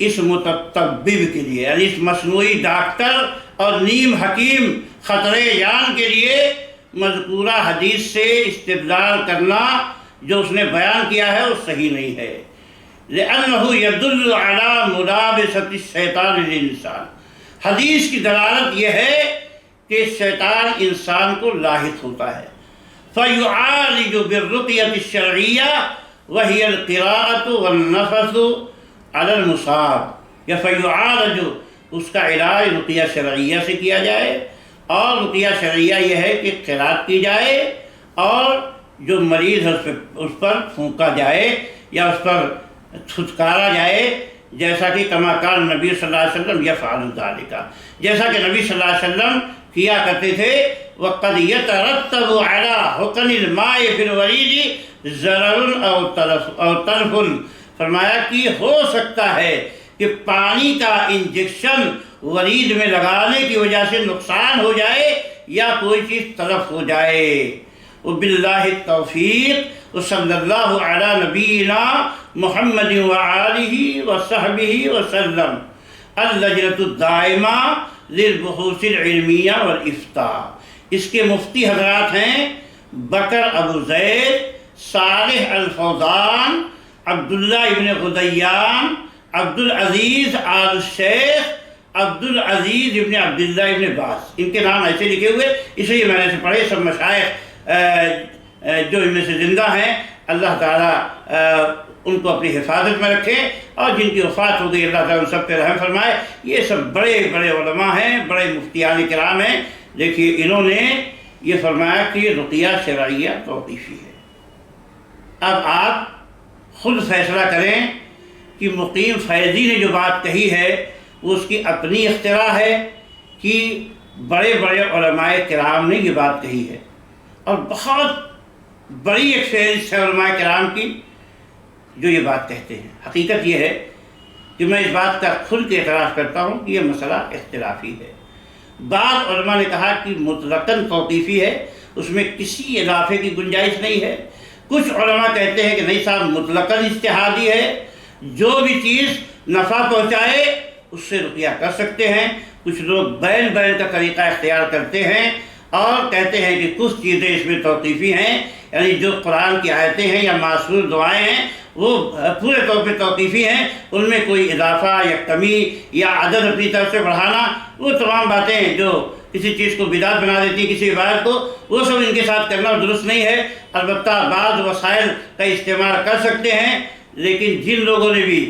اس متطبب کے لیے یعنی اس مصنوعی ڈاکٹر اور نیم حکیم خطرے جان کے لیے مذکورہ حدیث سے استدلال کرنا جو اس نے بیان کیا ہے وہ صحیح نہیں ہے۔ لأنه يدل على ملابسة الشیطان للانسان، حدیث کی دلالت یہ ہے کہ شیطان انسان کو لاحق ہوتا ہے۔ فيعالج بالرقية الشرعية وهي القراءة والنفث على المصاب، یا فيعالج اس کا علاج رقیہ شرعیہ سے کیا جائے، اور رقیہ شرعیہ یہ ہے کہ قرات کی جائے اور جو مریض ہے اس پر پھونکا جائے یا اس پر تھتکارا جائے، جیسا کہ کما کان نبی صلی اللہ علیہ وسلم یفعل ذلک، جیسا کہ نبی صلی اللہ علیہ وسلم کیا کرتے تھے۔ وقد یترتب علی حقن الماء فی الورید ضرر او تلف، فرمایا کہ ہو سکتا ہے کہ پانی کا انجیکشن ورید میں لگانے کی وجہ سے نقصان ہو جائے یا کوئی چیز تلف ہو جائے۔ وباللہ التوفیق، وصلی اللہ علی نبینا محمد وآلہ وصحبہ وسلم۔ اللجنۃ الدائمہ للبحوث العلمیہ والافتاء، اس کے مفتی حضرات ہیں بکر ابو زید، صالح الفوزان، عبداللہ ابن غدیان، عبدالعزیز آل الشیخ، عبدالعزیز ابن عبداللہ ابن باز، ان کے نام ایسے لکھے ہوئے، اس لیے میں نے سے پڑھے۔ سب مشائخ جو ان میں سے زندہ ہیں، اللہ تعالیٰ ان کو اپنی حفاظت میں رکھے، اور جن کی وفات ہو گئی اللہ تعالیٰ ان سب پہ رحم فرمائے۔ یہ سب بڑے بڑے علماء ہیں، بڑے مفتیان کرام ہیں۔ دیکھیے انہوں نے یہ فرمایا کہ رقیہ شرعیہ توقیفی ہے۔ اب آپ خود فیصلہ کریں کہ مقیم فیضی نے جو بات کہی ہے وہ اس کی اپنی اختراع ہے کہ بڑے بڑے علماء کرام نے یہ بات کہی ہے، اور بہت بڑی ایک فہرست ہے علماء کرام کی جو یہ بات کہتے ہیں۔ حقیقت یہ ہے کہ میں اس بات کا کھل کے اعتراف کرتا ہوں کہ یہ مسئلہ اختلافی ہے۔ بعض علماء نے کہا کہ مطلقاً توقیفی ہے، اس میں کسی اضافے کی گنجائش نہیں ہے۔ کچھ علماء کہتے ہیں کہ نہیں صاحب مطلقاً اجتہادی ہے، جو بھی چیز نفع پہنچائے اس سے رقیہ کر سکتے ہیں۔ کچھ لوگ بین کا طریقہ اختیار کرتے ہیں اور کہتے ہیں کہ کچھ چیزیں اس میں توقیفی ہیں، یعنی جو قرآن کی آیتیں ہیں یا معصور دعائیں ہیں وہ پورے طور پہ توقیفی ہیں، ان میں کوئی اضافہ یا کمی یا عدد اپنی طرف سے بڑھانا، وہ تمام باتیں جو کسی چیز کو بدعت بنا دیتی ہے، کسی عبادت کو، وہ سب ان کے ساتھ کرنا درست نہیں ہے۔ البتہ بعض وسائل کا استعمال کر سکتے ہیں، لیکن جن لوگوں نے بھی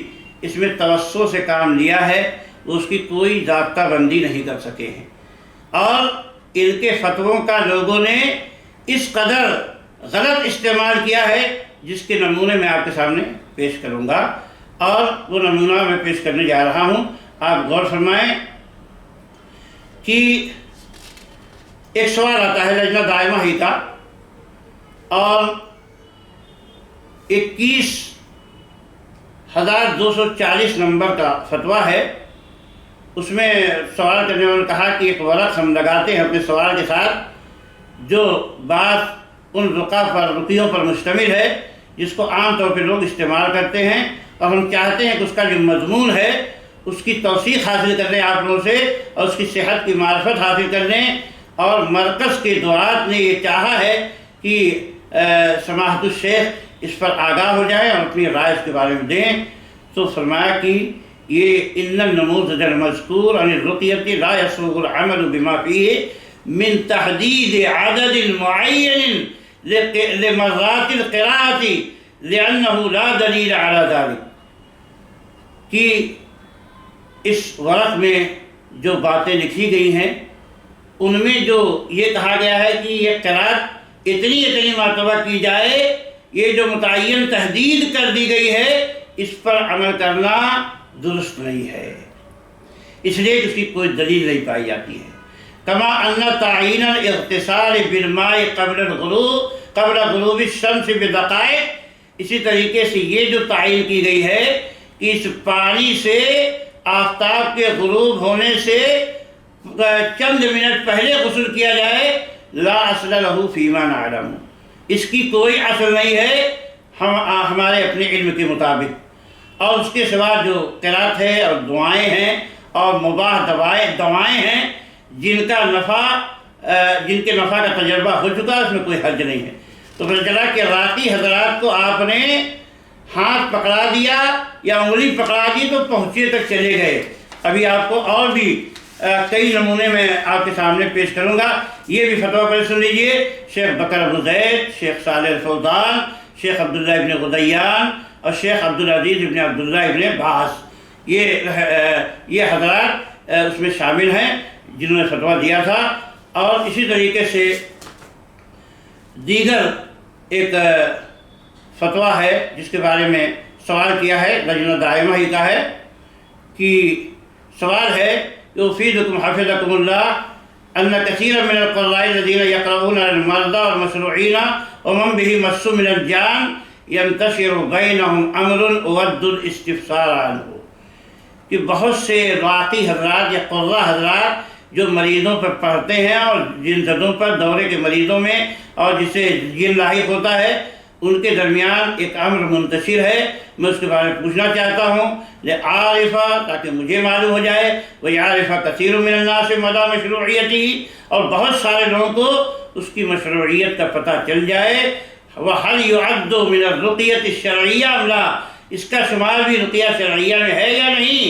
اس میں توسع سے کام لیا ہے وہ اس کی کوئی ضابطہ بندی نہیں کر سکے ہیں، اور ان کے فتووں کا لوگوں نے اس قدر غلط استعمال کیا ہے جس کے نمونے میں آپ کے سامنے پیش کروں گا، اور وہ نمونہ میں پیش کرنے جا رہا ہوں۔ آپ غور فرمائیں کہ ایک سوال آتا ہے لجنہ دائمہ ہی کا، اور 21,240 نمبر کا فتویٰ ہے۔ اس میں سوال کرنے والوں نے کہا کہ ایک ورق ہم لگاتے ہیں اپنے سوال کے ساتھ، جو بات ان رقیوں پر مشتمل ہے جس کو عام طور پہ لوگ استعمال کرتے ہیں، اور ہم چاہتے ہیں کہ اس کا جو مضمون ہے اس کی توثیق حاصل کر لیں آپ لوگوں سے، اور اس کی صحت کی معرفت حاصل کر لیں۔ اور مرکز کے دعات نے یہ چاہا ہے کہ سماحت الشیخ اس پر آگاہ ہو جائیں اور اپنی رائے اس کے بارے میں دیں۔ تو فرمایا کہ یہ ان النموذج المذکور عن الرقیۃ لا یسوغ العمل بما فیہ من تحدید عدد معین لمرات القراءۃ لأنہ لا دلیل علی ذلک، کہ اس ورق میں جو باتیں لکھی گئی ہیں ان میں جو یہ کہا گیا ہے کہ یہ قرأت اتنی مرتبہ کی جائے، یہ جو متعین تحدید کر دی گئی ہے اس پر عمل کرنا درست نہیں ہے، اس لیے اس کی کوئی دلیل نہیں پائی جاتی ہے۔ کما ان تعین الاغتسال بالماء قبل غروب الشمس بدقائق، اسی طریقے سے یہ جو تعین کی گئی ہے کہ اس پانی سے آفتاب کے غروب ہونے سے چند منٹ پہلے غسل کیا جائے، لا اصل لہ فیما نعلم، اس کی کوئی اصل نہیں ہے ہمارے اپنے علم کے مطابق۔ اور اس کے سوا جو قرأت ہے اور دعائیں ہیں اور مباح دوائیں ہیں جن کے نفع کا تجربہ ہو چکا، اس میں کوئی حرج نہیں ہے۔ تو پتہ چلا کہ راقی حضرات کو آپ نے ہاتھ پکڑا دیا یا انگلی پکڑا دی تو پہنچے تک چلے گئے۔ ابھی آپ کو اور بھی کئی نمونے میں آپ کے سامنے پیش کروں گا، یہ بھی فتویٰ پر سن لیجئے۔ شیخ بکر ابو زید، شیخ صالح الفوزان، شیخ عبداللہ ابن غدیان اور شیخ عبدالعزیز ابن عبداللہ ابن باز، یہ حضرات اس میں شامل ہیں جنہوں نے فتویٰ دیا تھا۔ اور اسی طریقے سے دیگر ایک فتویٰ ہے جس کے بارے میں سوال کیا ہے، لجنہ دائمہ ہی کا ہے، کہ سوال ہے یفیدکم حفظکم اللہ ان کثیر من القراء الذین یقرؤون علی المرضى والمسروعین ومن به مس من الجان ينتشر بینہم امر اود الاستفسار عنہ، کہ بہت سے راقی حضرات یا قراء حضرات جو مریضوں پر پڑھتے ہیں اور جن زدوں پر دورے کے مریضوں میں اور جسے جن لاحق ہوتا ہے ان کے درمیان ایک امر منتشر ہے، میں اس کے بارے میں پوچھنا چاہتا ہوں لعارفہ، تاکہ مجھے معلوم ہو جائے، ویعرف کثیر من الناس مدى مشروعیتی، اور بہت سارے لوگوں کو اس کی مشروعیت کا پتہ چل جائے، وَهَلْ يُعَدُّ مِنَ الرُّقِيَّةِ الشَّرْعِيَّةِ أَمْ لَا، اس کا شمار بھی رقیہ شرعیہ میں ہے یا نہیں۔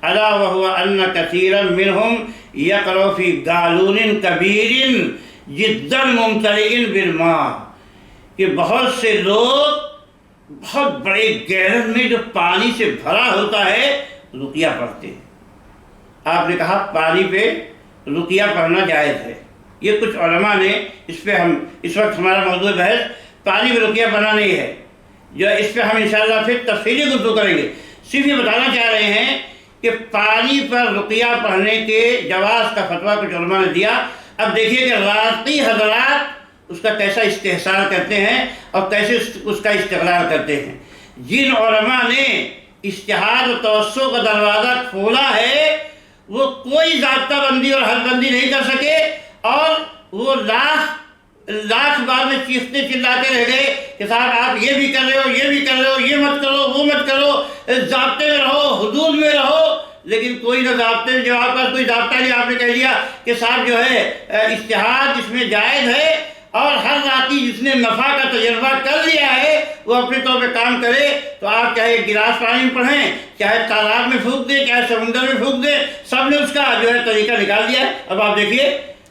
أَلَا وَهُوَ أَنَّ كَثِيرًا مِّنْهُمْ يَقْرَؤُ فِي گَالُونٍ كَبِيرٍ جِدًّا مُمْتَلِئٍ بِالْمَاءِ، کہ بہت سے لوگ بہت بڑے گیلن میں جو پانی سے بھرا ہوتا ہے رقیہ پڑھتے ہیں۔ آپ نے کہا پانی پہ رقیہ پڑھنا جائز ہے، یہ کچھ علماء نے اس پہ اس وقت ہمارا موضوع بحث پانی پہ رقیہ پڑھنا نہیں ہے، جو اس پہ ہم انشاءاللہ پھر تفصیلی گفتگو کریں گے۔ صرف یہ بتانا چاہ رہے ہیں کہ پانی پر رقیہ پڑھنے کے جواز کا فتویٰ کچھ علماء نے دیا۔ اب دیکھیے کہ راقی حضرات اس کا کیسا استحسان کرتے ہیں اور کیسے اس کا استقلال کرتے ہیں۔ جن علماء نے اجتہاد و توسع کا دروازہ کھولا ہے وہ کوئی ضابطہ بندی اور حد بندی نہیں کر سکے، اور وہ لاکھ بار میں چیختے چلاتے رہ گئے کہ صاحب آپ یہ بھی کر رہے ہو، یہ بھی کر رہے ہو، یہ مت کرو، وہ مت کرو، ضابطے میں رہو، حدود میں رہو، لیکن کوئی نہ ضابطے میں، جب آپ کا کوئی ضابطہ نہیں، آپ نے کہہ دیا کہ صاحب جو ہے اجتہاد اس میں جائز ہے، اور ہر راقی جس نے نفع کا تجربہ کر لیا ہے وہ اپنے طور پہ کام کرے، تو آپ چاہے ایک گلاس پانی میں پڑھیں، چاہے تالاب میں پھونک دیں، چاہے سمندر میں پھونک دیں، سب نے اس کا جو ہے طریقہ نکال دیا ہے۔ اب آپ دیکھیے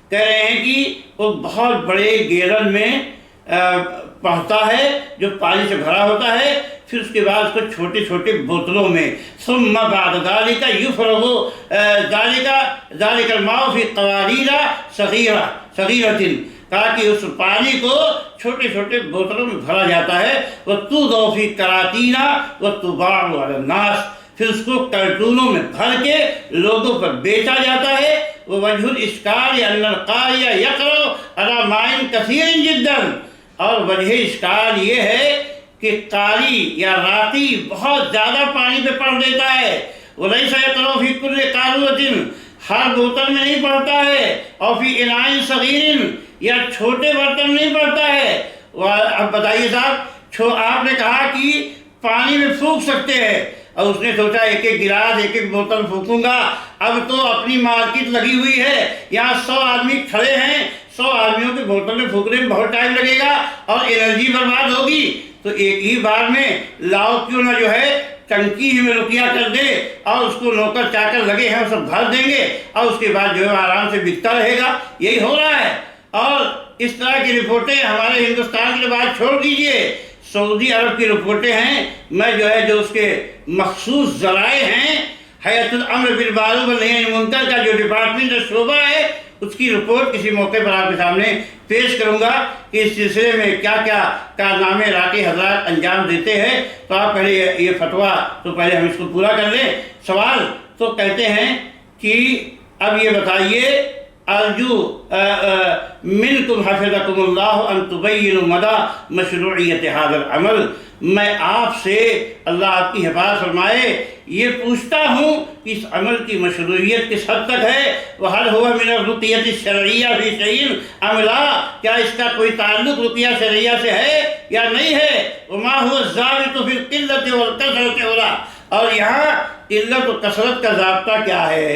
کہہ رہے ہیں کہ وہ بہت بڑے گیلن میں پڑھتا ہے جو پانی سے بھرا ہوتا ہے، پھر اس کے بعد اس کو چھوٹے چھوٹے بوتلوں میں ثم بعد ذلك يفرغ ذلك الماء في قوارير صغيرة، تاکہ اس پانی کو چھوٹے چھوٹے بوتلوں میں بھرا جاتا ہے، وَتُوضَعُ فِي قَرَاطِينَ وَتُبَاعُ عَلَى النَّاسِ، پھر اس کو کارٹونوں میں بھر کے لوگوں پر بیچا جاتا ہے ووجہ الاشکال ان القاری یقرأ علی ماء کثیر جدا، اور وجہ اشکال یہ ہے کہ قاری یا راقی بہت زیادہ پانی پہ پڑھ دیتا ہے، ولیس یقرأ فی کل قارورۃ، ہر بوتل میں نہیں پڑھتا ہے، اور فی اناء صغیر، یا چھوٹے برتن نہیں پڑھتا ہے۔ اب بتائیے صاحب، آپ نے کہا کہ پانی میں پھونک سکتے ہیں، اور اس نے سوچا ایک ایک گلاس ایک ایک بوتل پھونکوں گا، اب تو اپنی مارکیٹ لگی ہوئی ہے، یہاں 100 آدمی کھڑے ہیں، 100 آدمیوں کے بوتل میں پھونکنے میں بہت ٹائم لگے گا اور انرجی برباد ہوگی، تو ایک ہی بار میں لاؤ کیوں نہ جو ہے ٹنکی ہی میں رقیہ کر دے، اور اس کو نوکر چاکر لگے ہیں وہ سب بھر دیں گے، اور اس کے بعد جو ہے آرام سے بکتا رہے گا۔ یہی ہو رہا ہے، اور اس طرح کی رپورٹیں ہمارے ہندوستان کے بعد چھوڑ دیجئے، سعودی عرب کی رپورٹیں ہیں، میں جو اس کے مخصوص ذرائع ہیں، حیات الامر بالمعروف والنہی عن المنکر کا جو ڈپارٹمنٹ کا شعبہ ہے، اس کی رپورٹ کسی موقع پر آپ کے سامنے پیش کروں گا کہ اس سلسلے میں کیا کیا کارنامے راقی حضرات انجام دیتے ہیں۔ تو آپ پہلے یہ فتویٰ تو پہلے ہم اس کو پورا کر لیں۔ سوال تو کہتے ہیں کہ اب یہ بتائیے، ارجو منکم حفظکم اللہ ان تبینوا مدى مشروعیت ھذا العمل، میں آپ سے اللہ آپ کی حفاظت فرمائے یہ پوچھتا ہوں کہ اس عمل کی مشروعیت کس حد تک ہے، وَهَلْ هُوَ مِنَ الرُّقْيَةِ الشَّرْعِيَّةِ فِي شَيْءٍ أَمْ لَا، کیا اس کا کوئی تعلق رقیہ شرعیہ سے ہے یا نہیں ہے، وَمَا هُوَ الضَّابِطُ فِي الْقِلَّةِ وَالْكَثْرَةِ وَلَا، اور یہاں قلت و کثرت کا ضابطہ کیا ہے۔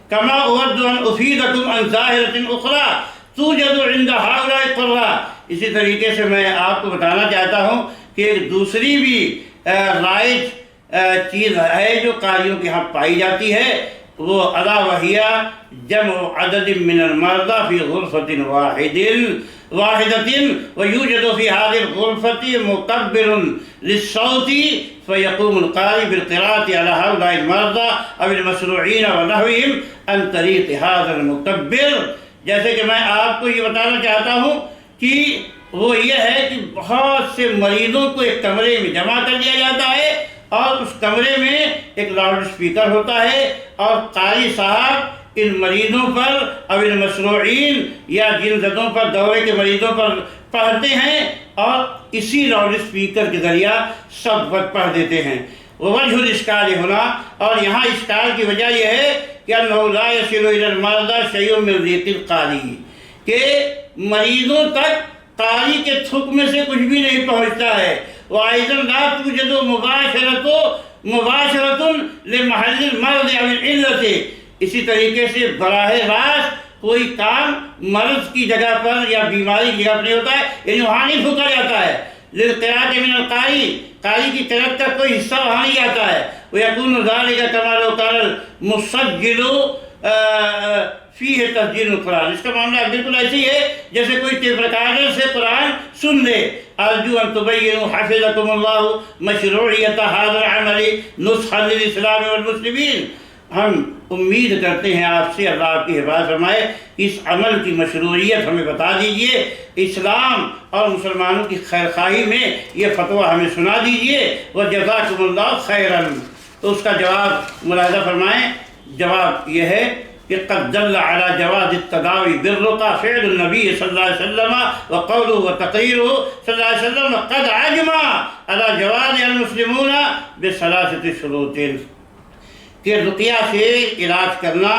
کما اود ان افیدکم عن ظاہرۃ اخری توجد عند ہؤلاء القراء، اسی طریقے سے میں آپ کو بتانا چاہتا ہوں کہ ایک دوسری بھی رائج چیز ہے جو قاریوں کے ہاں پائی جاتی ہے، وہ الا وہی جمع عدد من المرضى في غرفة واحدة ويوجد في هذه الغرفة مكبر للصوت فيقوم القارئ بالقراءة على هؤلاء المرضى أو المسروعين ونحوهم عن طريق هذا المكبر۔ جیسے کہ میں آپ کو یہ بتانا چاہتا ہوں کہ وہ یہ ہے کہ بہت سے مریضوں کو ایک کمرے میں جمع کر دیا جاتا ہے، اور اس کمرے میں ایک لاؤڈ اسپیکر ہوتا ہے، اور قاری صاحب ان مریضوں پر او ان مسروعین یا جن زدوں پر دورے کے مریضوں پر پڑھتے ہیں، اور اسی لاؤڈ اسپیکر کے ذریعہ سب وقت پڑھ دیتے ہیں۔ ووجہ الاشکال ہونا، اور یہاں اشکال کی وجہ یہ ہے کہ انہ لا یصل الی المرضى شیء من ریق القاری، کہ مریضوں تک قاری کے تھوک میں سے کچھ بھی نہیں پہنچتا ہے۔ وأيضا لا توجد مباشرة لمحل المرض أو العلة، اسی طریقے سے براہ راست کوئی کام مرض کی جگہ پر یا بیماری کی جگہ پر نہیں ہوتا ہے، یعنی وہاں نہیں پھونکا جاتا ہے۔ للقراءة من القاری، قاری کی قرأت کا کوئی حصہ وہاں نہیں جاتا ہے۔ ويكون ذلك كما لو كان المسجل فيه تسجيل القرآن، اس کا معاملہ بالکل ایسے ہی ہے جیسے کوئی ٹیپ ریکارڈر سے قرآن سن لے۔ ارجو ان تبینوا حفظکم اللہ مشروعیت ھذا العمل نصحا للاسلام والمسلمین، ہم امید کرتے ہیں آپ سے اللہ آپ کی حفاظت فرمائے، اس عمل کی مشروعیت ہمیں بتا دیجئے، اسلام اور مسلمانوں کی خیر خواہی میں یہ فتویٰ ہمیں سنا دیجئے، وجزاکم اللہ خیرا۔ تو اس کا جواب ملاحظہ فرمائیں، جواب یہ ہے کہ قد دل على جواز التداوی بالرقى فعل النبی صلی اللہ علیہ وسلم وقوله وتقریره صلی اللہ علیہ وسلم قد عجمع على جواز المسلمون بثلاثة شروط، کہ رقیہ سے علاج کرنا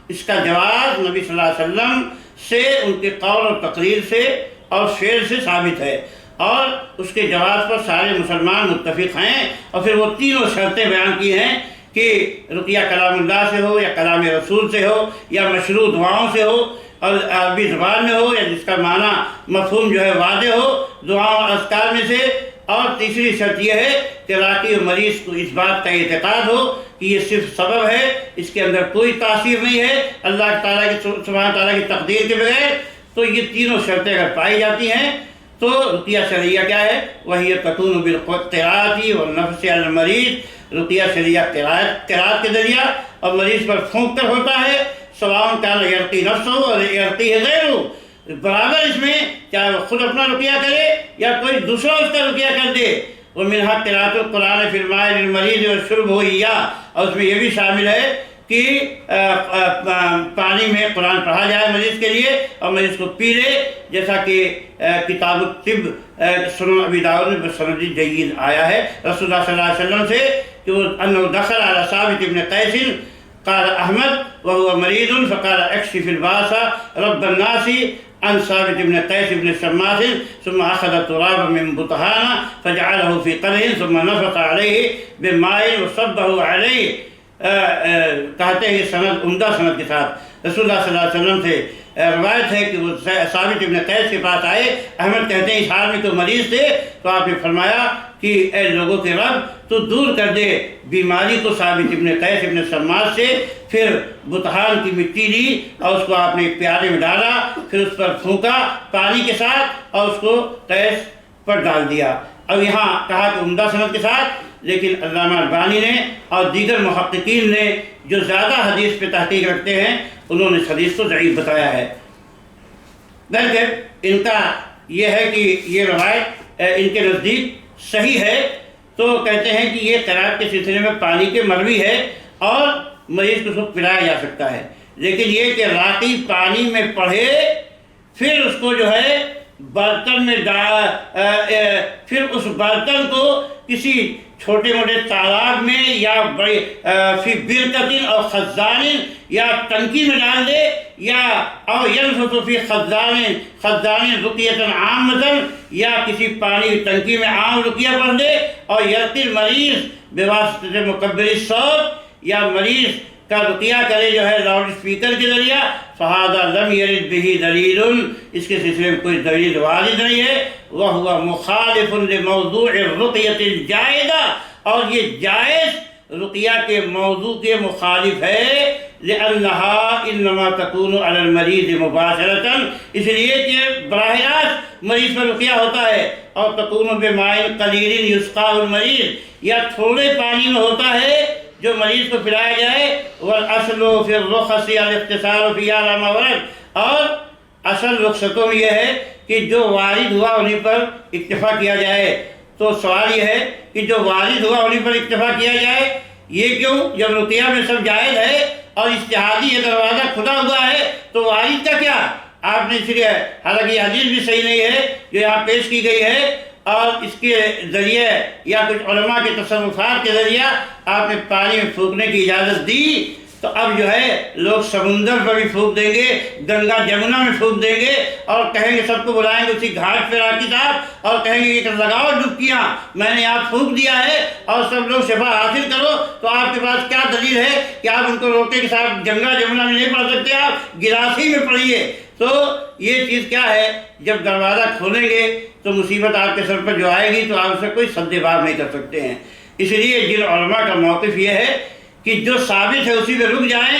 اس کا جواز نبی صلی اللہ علیہ وسلم سے، ان کے قول اور تقریر سے اور فعل سے ثابت ہے، اور اس کے جواز پر سارے مسلمان متفق ہیں، اور پھر وہ تینوں شرطیں بیان کی ہیں کہ رقیہ کلام اللہ سے ہو یا کلام رسول سے ہو یا مشروع دعاؤں سے ہو اور عربی زبان میں ہو یا جس کا معنی مفہوم جو ہے واضح ہو دعاؤں اور اذکار میں سے، اور تیسری شرط یہ ہے کہ راقی و مریض کو اس بات کا اعتقاد ہو کہ یہ صرف سبب ہے، اس کے اندر کوئی تاثیر نہیں ہے اللہ تعالیٰ کی سبحانہ تعالیٰ کی تقدیر کے بغیر۔ تو یہ تینوں شرطیں اگر پائی جاتی ہیں تو رقیہ شرعیہ کیا ہے؟ وہی تکون بالقراءۃ والنفس علی المریض، رقیہ شرعیہ قراءت کے ذریعہ اور مریض پر پھونک کر ہوتا ہے، سواء کان یرقی نفسہ اور یرقی غیرہ، برابر اس میں چاہے وہ خود اپنا رقیہ کرے یا کوئی دوسرا اس کا رقیہ کر دے۔ ومنہا قراءۃ القرآن فی الماء للمریض والشرب ہو یا، اور اس میں یہ بھی شامل ہے کہ پانی میں قرآن پڑھا جائے مریض کے لیے اور مریض کو پی لے، جیسا کہ کتاب الطب سنن ابی داؤد میں بسند جید آیا ہے رسول اللہ صلی اللہ علیہ وسلم سے کہ وہ انه دخل على ثابت بن قیس قال احمد وهو مريض فقال اكشف الباس رب الناس عن ثابت بن قيس بن شماس ثم اخذ التراب من بطحان فجعله في قدح ثم نفخ عليه بماء وصبه عليه. کہتے ہیں یہ سند عمدہ سند کے ساتھ رسول اللہ صلی اللہ علیہ وسلم سے روایت ہے کہ وہ ثابت ابن قیس کے پاس آئے. احمد کہتے ہیں اس حال میں تو مریض تھے تو آپ نے فرمایا کہ اے لوگوں کے رب تو دور کر دے بیماری کو ثابت ابن قیس ابن شماس سے. پھر بطحان کی مٹی لی اور اس کو آپ نے ایک پیالے میں ڈالا، پھر اس پر پھونکا پانی کے ساتھ اور اس کو قیس پر ڈال دیا. اب یہاں کہا کہ عمدہ سند کے ساتھ، لیکن علامہ البانی نے اور دیگر محققین نے جو زیادہ حدیث پہ تحقیق رکھتے ہیں انہوں نے اس حدیث کو ضعیف بتایا ہے. بلکہ ان کا یہ ہے کہ یہ روایت ان کے نزدیک صحیح ہے، تو کہتے ہیں کہ یہ قرات کے سلسلے میں پانی کے مروی ہے اور مریض کو سب پلایا جا سکتا ہے. لیکن یہ کہ راقی پانی میں پڑھے پھر اس کو جو ہے برتن میں پھر اس برتن کو کسی چھوٹے موٹے تالاب میں یا بڑے فی برکتن اور خزان یا ٹنکی میں ڈال دے، یا او ینفث فی خزان رقیۃ عامۃ، یا کسی پانی ٹنکی میں عام رقیہ پڑھ دے، اور یلقی المریض بواسطہ مکبر الصوت، یا مریض کا رقیہ کرے جو ہے لاؤڈ اسپیکر کے ذریعہ. فہذا لم یرد بہ دلیل، اس کے سلسلے میں کوئی دلیل وارد نہیں ہے. وہو مخالف لموضوع الرقیۃ الجائزہ، اور یہ جائز رقیہ کے موضوع کے مخالف ہے. لأنها انما تكون على المریض مباشرة، اس لیے کہ براہ راست مریض پر رقیہ ہوتا ہے. اور تكون بماء قلیل یسقى المریض، یا تھوڑے پانی میں ہوتا ہے جو مریض کو پلایا جائے. والاصل فی الرخص الاختصار فی اعلی ما ورد، اور اصل رخصتوں میں یہ ہے کہ جو وارد ہوا انہیں پر اکتفا کیا جائے. تو سوال یہ ہے کہ جو وارد ہوا انہیں پر اکتفا کیا جائے، یہ کیوں؟ جب رقیہ میں سب جائز ہے اور اجتہادی یہ دروازہ کھلا ہوا ہے تو وارد کا کیا؟ آپ نے اس لیے، حالانکہ یہ حدیث بھی صحیح نہیں ہے جو یہاں پیش کی گئی ہے، اور اس کے ذریعے یا کچھ علماء کے تصرفات کے ذریعہ آپ نے پانی میں پھونکنے کی اجازت دی. تو اب جو ہے لوگ سمندر پر بھی پھونک دیں گے، گنگا جمنا میں پھونک دیں گے، اور کہیں گے سب کو بلائیں گے اسی گھاٹ پہ راکی صاحب اور کہیں گے کہ لگاؤ ڈبکیاں، میں نے آپ پھونک دیا ہے اور سب لوگ شفا حاصل کرو. تو آپ کے پاس کیا دلیل ہے کہ آپ ان کو روکے کہ صاحب گنگا جمنا میں نہیں پڑھ سکتے، آپ گلاسی میں پڑھیے؟ تو یہ چیز کیا ہے، جب دروازہ کھولیں گے تو مصیبت آپ کے سر پر جو آئے گی تو آپ اسے کوئی سد باب نہیں کر سکتے ہیں. اس لیے جن علماء کا موقف یہ ہے کہ جو ثابت ہے اسی پہ رک جائیں،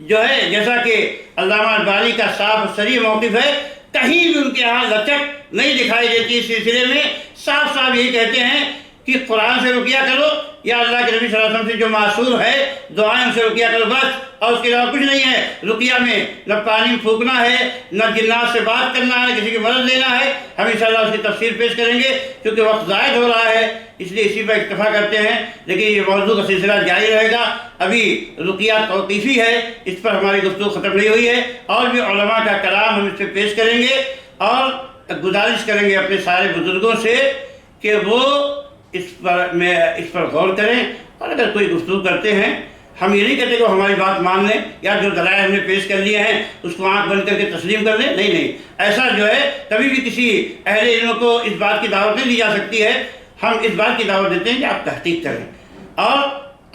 جو ہے جیسا کہ علامہ البانی کا صاف صریح موقف ہے، کہیں بھی ان کے یہاں لچک نہیں دکھائی دیتی. اس سلسلے میں صاف صاف یہی کہتے ہیں کہ قرآن سے رقیہ کرو یا اللہ کے نبی صلی اللہ علیہ وسلم سے جو معصور ہے دعائیں ان سے رقیہ کرو بس، اور اس کے علاوہ کچھ نہیں ہے. رقیہ میں نہ پانی پھونکنا ہے، نہ جنات سے بات کرنا ہے، کسی کی مدد لینا ہے. ہم انشاءاللہ اس کی تفسیر پیش کریں گے کیونکہ وقت زائد ہو رہا ہے، اس لیے اسی پر اکتفا کرتے ہیں. لیکن یہ موضوع کا سلسلہ جاری رہے گا. ابھی رقیہ توقیفی ہے، اس پر ہماری گفتگو ختم نہیں ہوئی ہے، اور بھی علماء کا کلام ہم اس پہ پیش کریں گے، اور گزارش کریں گے اپنے سارے بزرگوں سے کہ وہ اس پر غور کریں. اور اگر کوئی گفتگو کرتے ہیں، ہم یہ نہیں کہتے کہ وہ ہماری بات مان لیں یا جو دلائل ہم نے پیش کر لیے ہیں اس کو آنکھ بند کر کے تسلیم کر لیں. نہیں، ایسا جو ہے کبھی بھی کسی اہل علم کو اس بات کی دعوت نہیں دی جا سکتی ہے. ہم اس بات کی دعوت دیتے ہیں کہ آپ تحقیق کریں، اور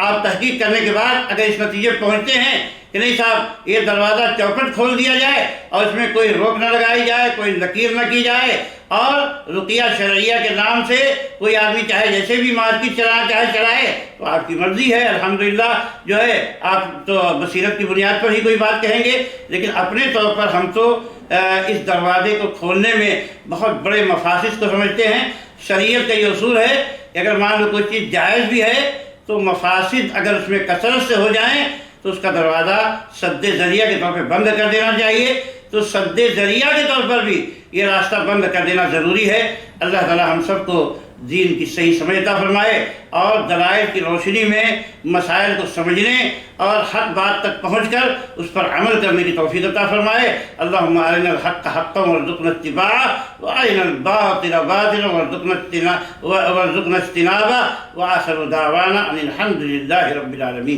آپ تحقیق کرنے کے بعد اگر اس نتیجے پہنچتے ہیں کہ نہیں صاحب یہ دروازہ چوکٹ کھول دیا جائے اور اس میں کوئی روک نہ لگائی جائے، کوئی لکیر نہ کی جائے، اور رقیہ شرعیہ کے نام سے کوئی آدمی چاہے جیسے بھی مارکیٹ چلانا چاہے چلائے، تو آپ کی مرضی ہے. الحمدللہ جو ہے آپ تو بصیرت کی بنیاد پر ہی کوئی بات کہیں گے، لیکن اپنے طور پر ہم تو اس دروازے کو کھولنے میں بہت بڑے مفاسد کو سمجھتے ہیں. شریعت کا یہ اصول ہے کہ اگر مان لو کوئی چیز جائز بھی ہے تو مفاسد اگر اس میں کثرت سے ہو جائیں تو اس کا دروازہ سد ذریعہ کے طور پہ بند کر دینا چاہیے. تو سد ذریعہ کے طور پر بھی یہ راستہ بند کر دینا ضروری ہے. اللہ تعالی ہم سب کو دین کی صحیح سمجھ عطا فرمائے اور دلائل کی روشنی میں مسائل کو سمجھنے اور حق بات تک پہنچ کر اس پر عمل کرنے کی توفیق عطا فرمائے۔ اللہم ارنا الحق حقا وارزقنا اتباعہ وارنا الباطل باطلا وارزقنا اجتنابہ وآخر دعوانا ان الحمد للہ رب العالمین۔